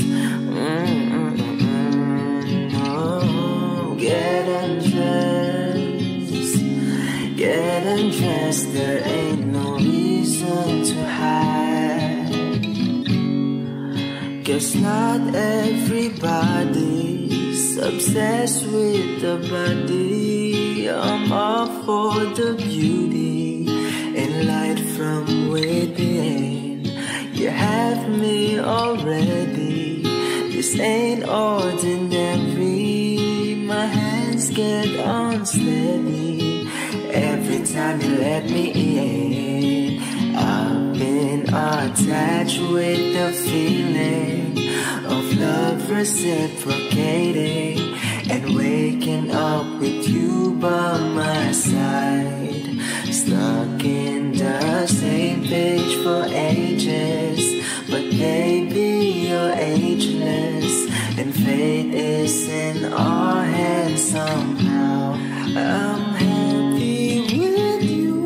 Oh. guess there ain't no reason to hide. Guess not everybody's obsessed with the body. I'm all for the beauty and light from within. You have me already. This ain't ordinary. My hands get unsteady every time you let me in. I've been attached with the feeling of love reciprocating and waking up with you by my side. Stuck in the same page for ages, but baby you're ageless, and fate is in our hands somehow. I'm happy with you.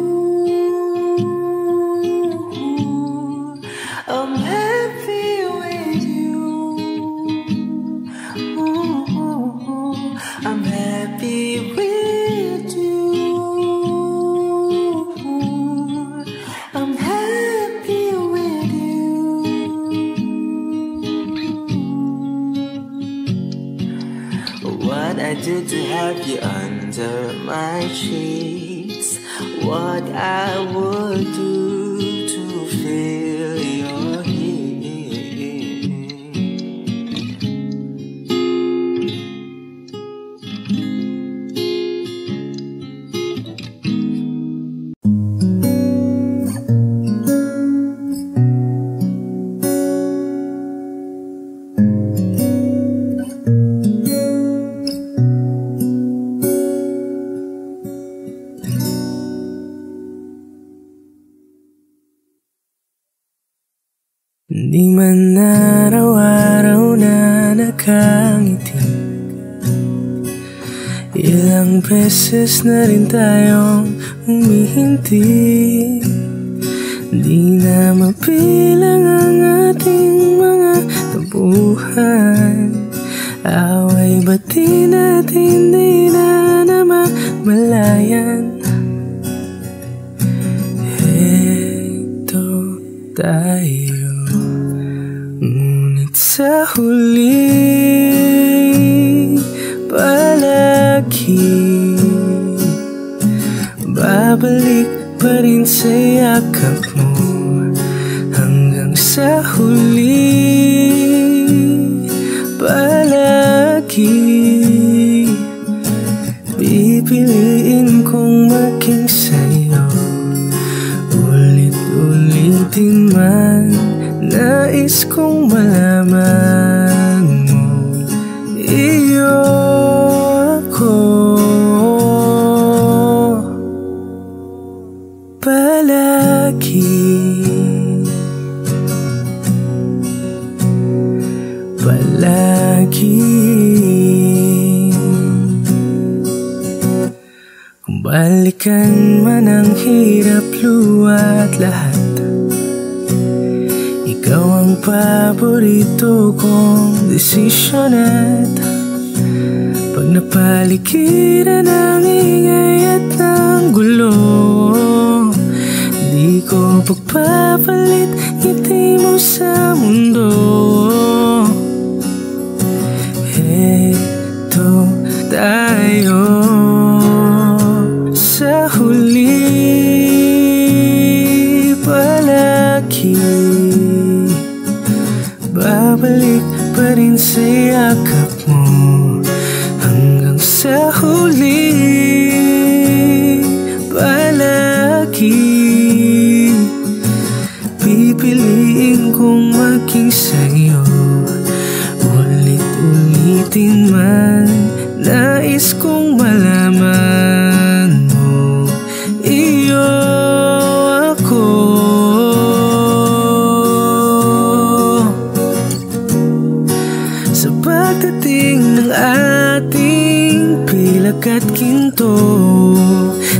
I'm happy with you. I'm happy with you. I'm happy with you. What I do to have you under my sheets, what I would do to feel your heat. Di man araw-araw na nakangiti, ilang beses na rin tayong humihinti. Di na mapilang ang ating mga tabuhan. Away bati natin di na namamalayan. Heto tayo, ngunit sa huli palagi babalik pa rin sa yakap mo. Hanggang sa huli palagi pipiliin kong maging sa'yo. Ulit-ulitin man, nais kong malaman mo, iyo ako. Palagi, palagi. Kung balikan man ang hirap, luwa't lahat, ikaw ang paborito kong desisyon. At pag napaligiran ng ingay at ng gulo, di ko pagpapalit ngiti mo sa mundo. Heto tayo sa huli palagi, babalik pa rin sa yakap mo. Hanggang sa huli palagi pipiliin kong maging sa'yo. Ulit-ulitin man, nais kong malaman mo, iyo ako. Sa pagdating ng ating pilak at ginto,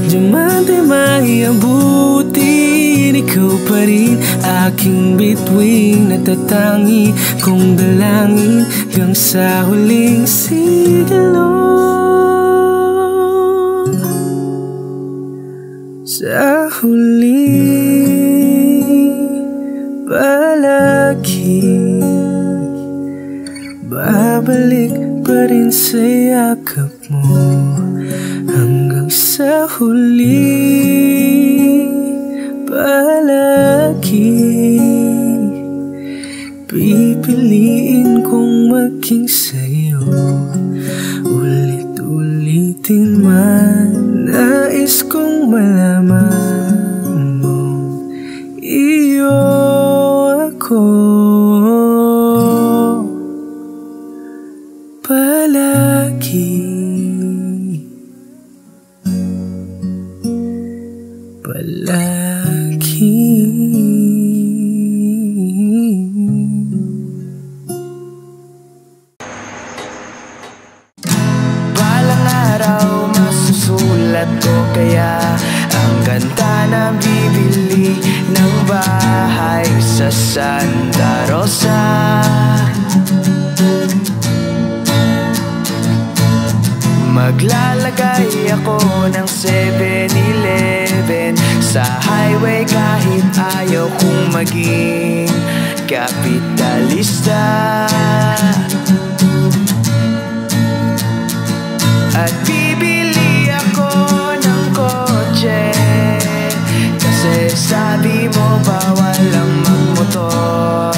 diamante maiabutin, ikaw pa rin aking bituin. Natatangi kong dalangin hanggang sa huling sigalon. Sa huli palagi, babalik pa rin sa yakap mo hanggang sa huli palagi. Pipiliin kong maging sa'yo, ulit-ulitin man. Nais kong malaman mo, iyo ako palagi, palagi. Ko kaya ang ganda na bibili ng bahay sa Santa Rosa. Maglalagay ako ng 7-Eleven sa highway kahit ayaw kong maging kapitalista. At bibili ako ng kotse kasi sabi mo bawal ang magmotor.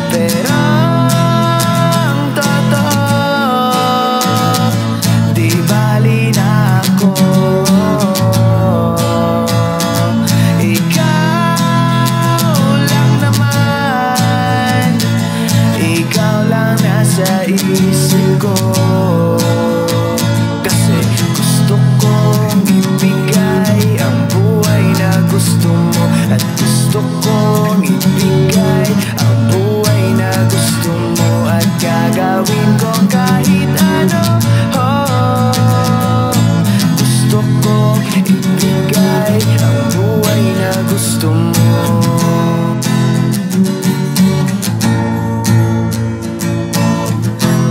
Pero ang totoo, di bali na ako. Ikaw lang naman, ikaw lang nasa isip ko. Gusto mo at gusto kong ibigay ang buhay na gusto mo at gagawin ko kahit ano. Gusto kong ibigay ang buhay na gusto mo.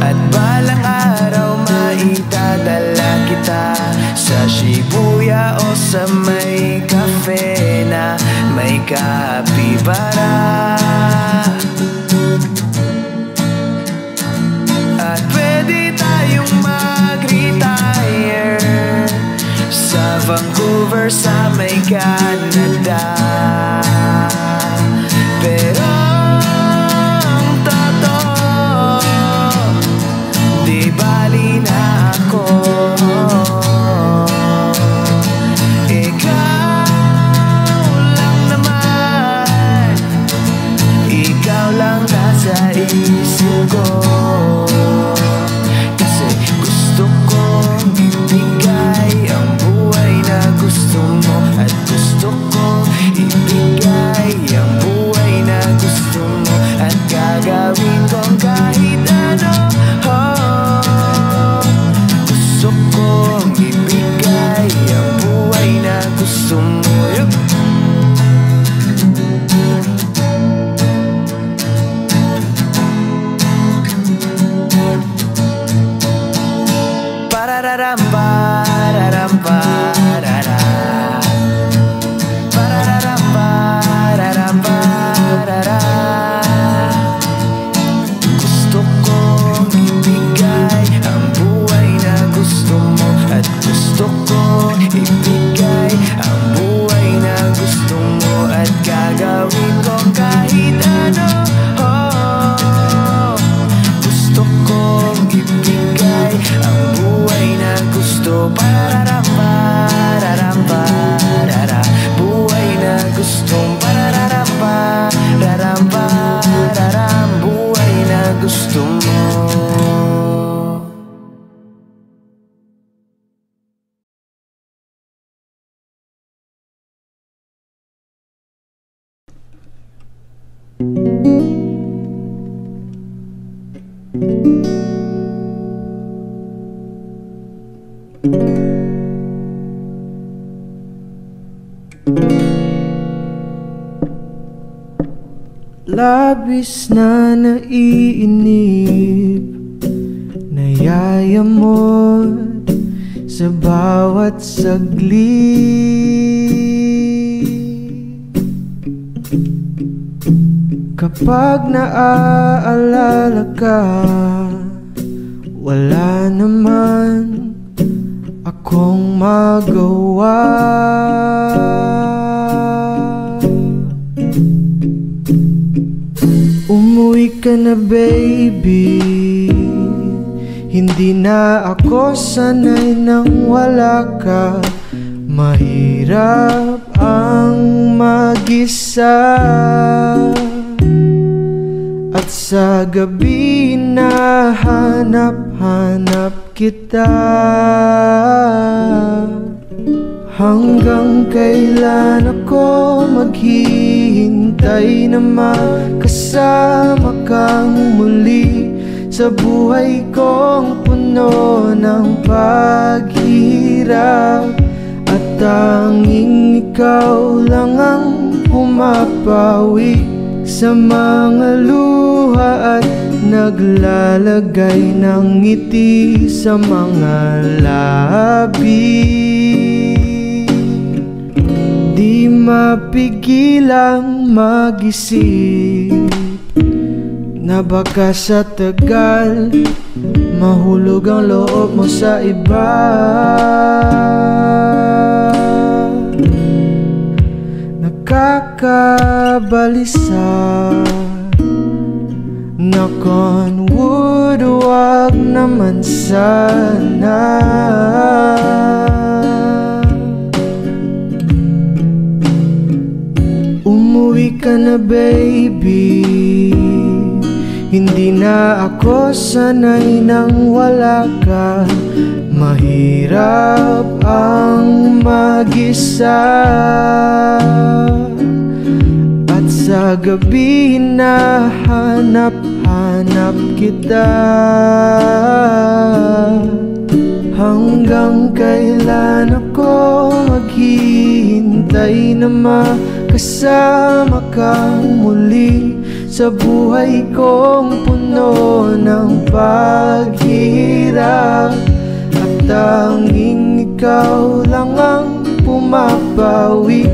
At balang araw maitadala kita sa Shibuya o sa may cafe na may kapibara. At pwede tayong mag-retire sa Vancouver sa may Canada. Pero ang totoo, di bali na ako. Sa isip ko kasi gusto kong ibigay ang buhay na gusto mo at gusto kong ibigay ang buhay na gusto mo at gagawin kong kahit ano. Gusto kong ibigay ang buhay na gusto mo. Gusto kong ibigay ang buhay na gusto mo at gusto kong ibigay ang buhay na gusto mo at gagawin kong kahit ano. Gusto kong ibigay ang buhay na gusto. Buhay na gusto. Buhay na gusto mo. Labis na naiinip, nayayamot sa bawat saglit. Kapag naaalala ka, wala naman akong magawa. Umuwi ka na baby, hindi na ako sanay nang wala ka. Mahirap ang mag-isa, at sa gabi na hanap-hanap kita. Hanggang kailan ako maghihintay na makasama kang muli sa buhay kong puno ng paghihirap. At tanging ikaw lang ang pumapawi sa mga luha at naglalagay ng ngiti sa mga labi. Di mapigilang mag-isip na baka sa tagal mahulog ang loob mo sa iba. Nakakabalisa, knock on wood, wag naman sana. Umuwi ka na baby, hindi na ako sanay nang wala ka. Mahirap ang mag-isa, at sa gabi na hanap-hanap kita. Hanggang kailan ako maghihintay na makasama kang muli sa buhay kong puno ng paghirap. At tanging ikaw lang ang pumapawi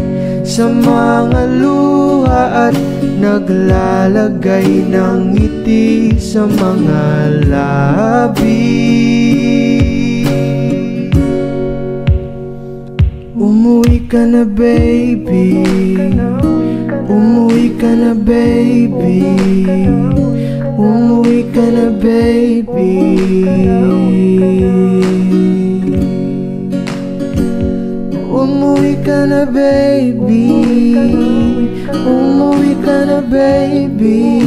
sa mga luha at naglalagay ng ngiti sa mga labi. Umuwi ka na baby, umuwi ka na baby, umuwi ka na baby. Umuwi ka na baby, umuwi ka na baby.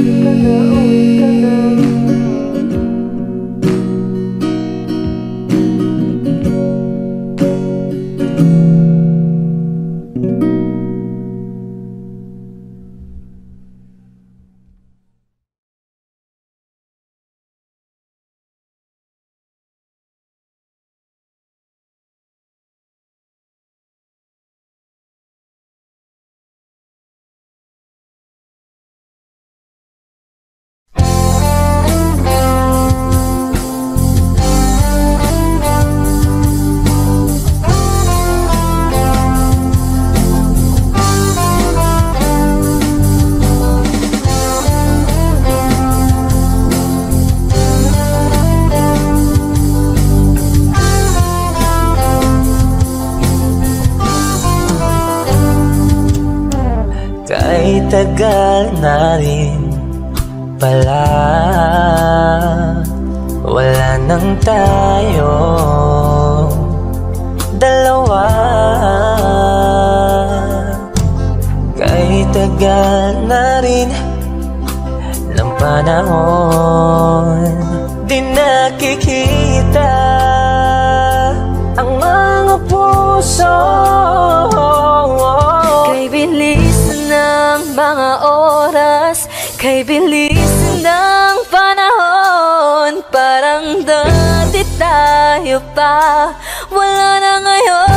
Kahit tagal na rin pala, wala nang tayo dalawa. Kahit tagal na rin ng panahon, di nakikita ang mga puso. Kay bilis ng mga oras, kay bilis ng panahon, parang dati tayo pa, wala na ngayon.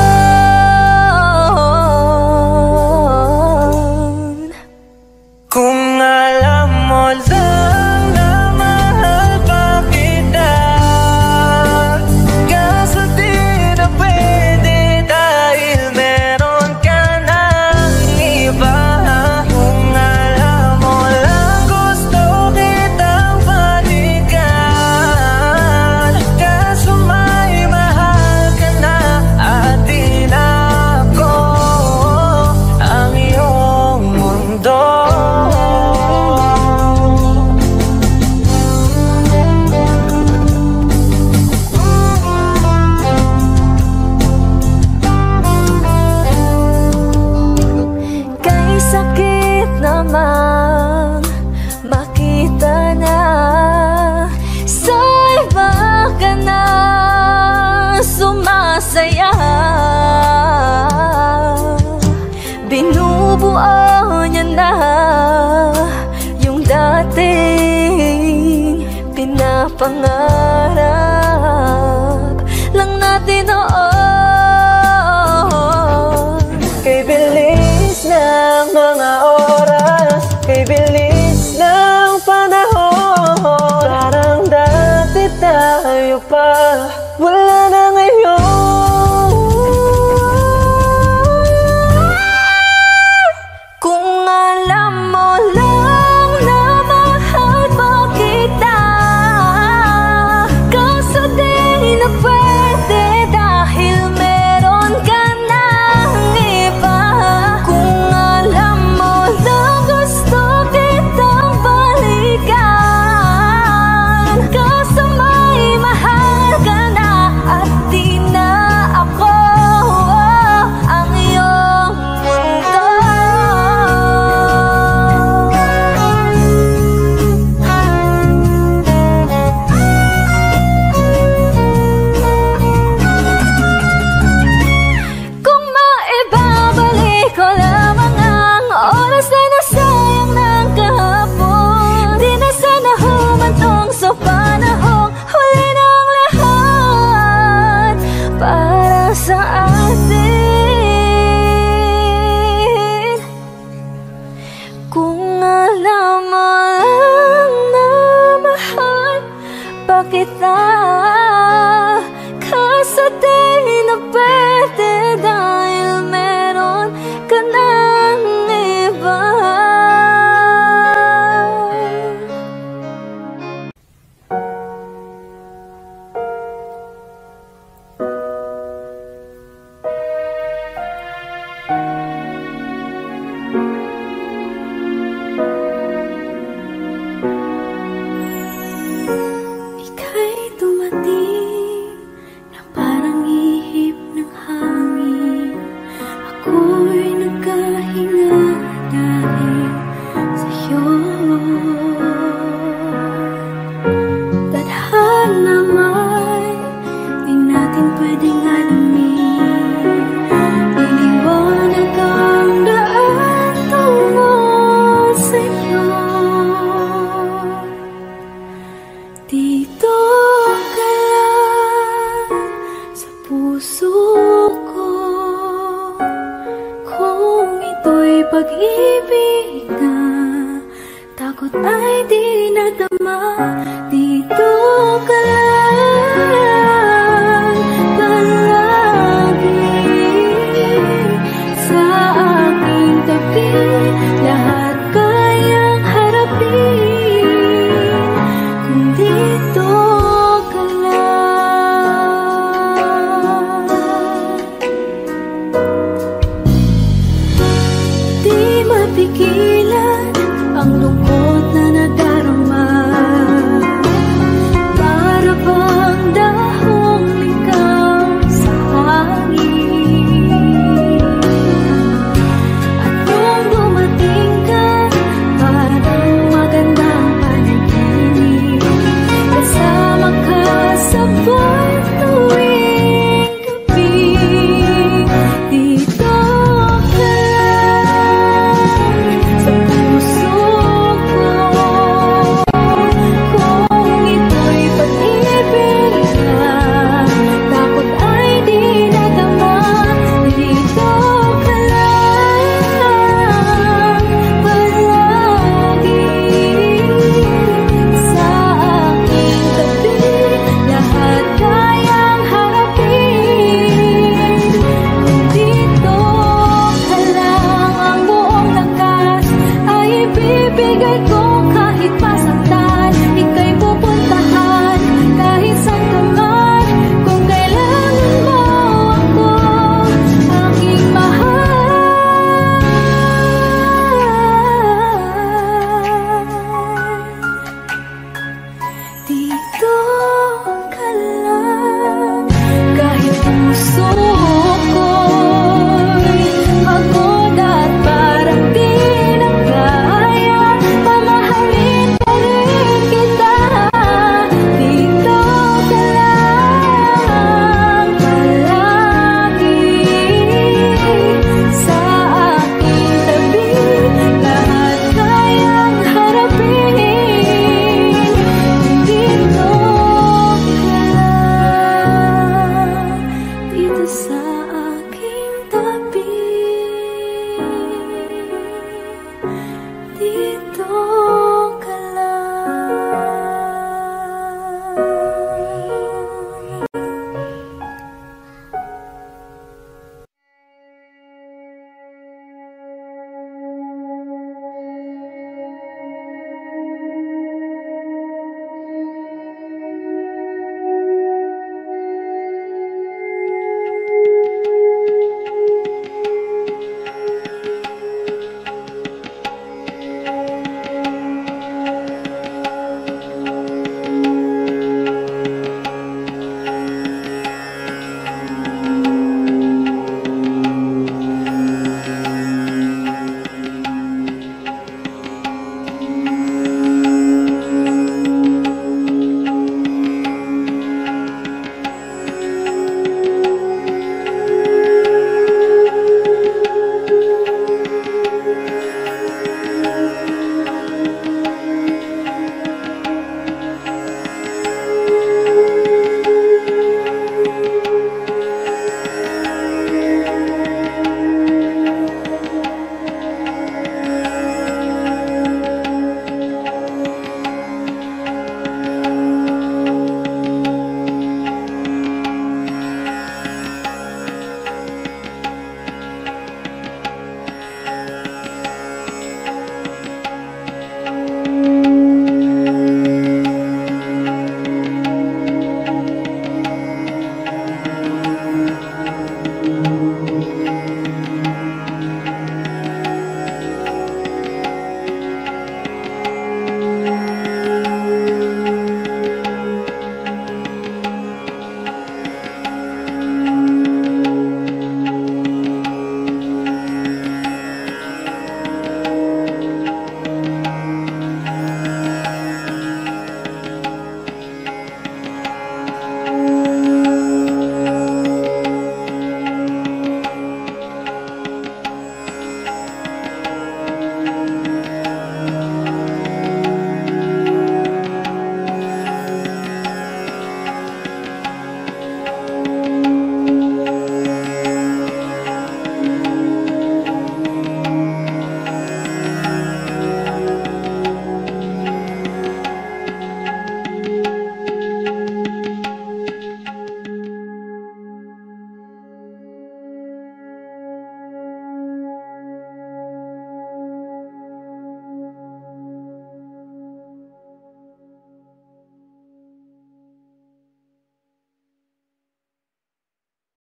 Kung alam mo lang na mahal pa kita, kaso di na natin noon. Kay bilis ng mga oras, kay bilis ng panahon, parang dati tayo pa, wala na ngayon. Kung alam mo lang na mahal pa kita, kaso di na pwede dahil meron ka ng iba. Kung alam mo lang gusto kitang balikan, kaso may mahal ka na at di na ako ang iyong mundo. Kung maibabalik ko lamang ang oras na nasayang ng kahapon, di na sana humantong sa panahong huli ng lahat para sa atin. Kung alam mo lang na mahal pa kita, kaso di na pwede dahil meron ka ng iba. Ika'y dumating na parang ihip ng hangin. Ako'y nagkahinga dahil sa'yo. Tadhana may di natin pwedeng alamin. Iniwanag ang daan tungo sa'yo. Dito ka lang sa puso ko, kung ito'y pag-ibig na takot ay di nadama.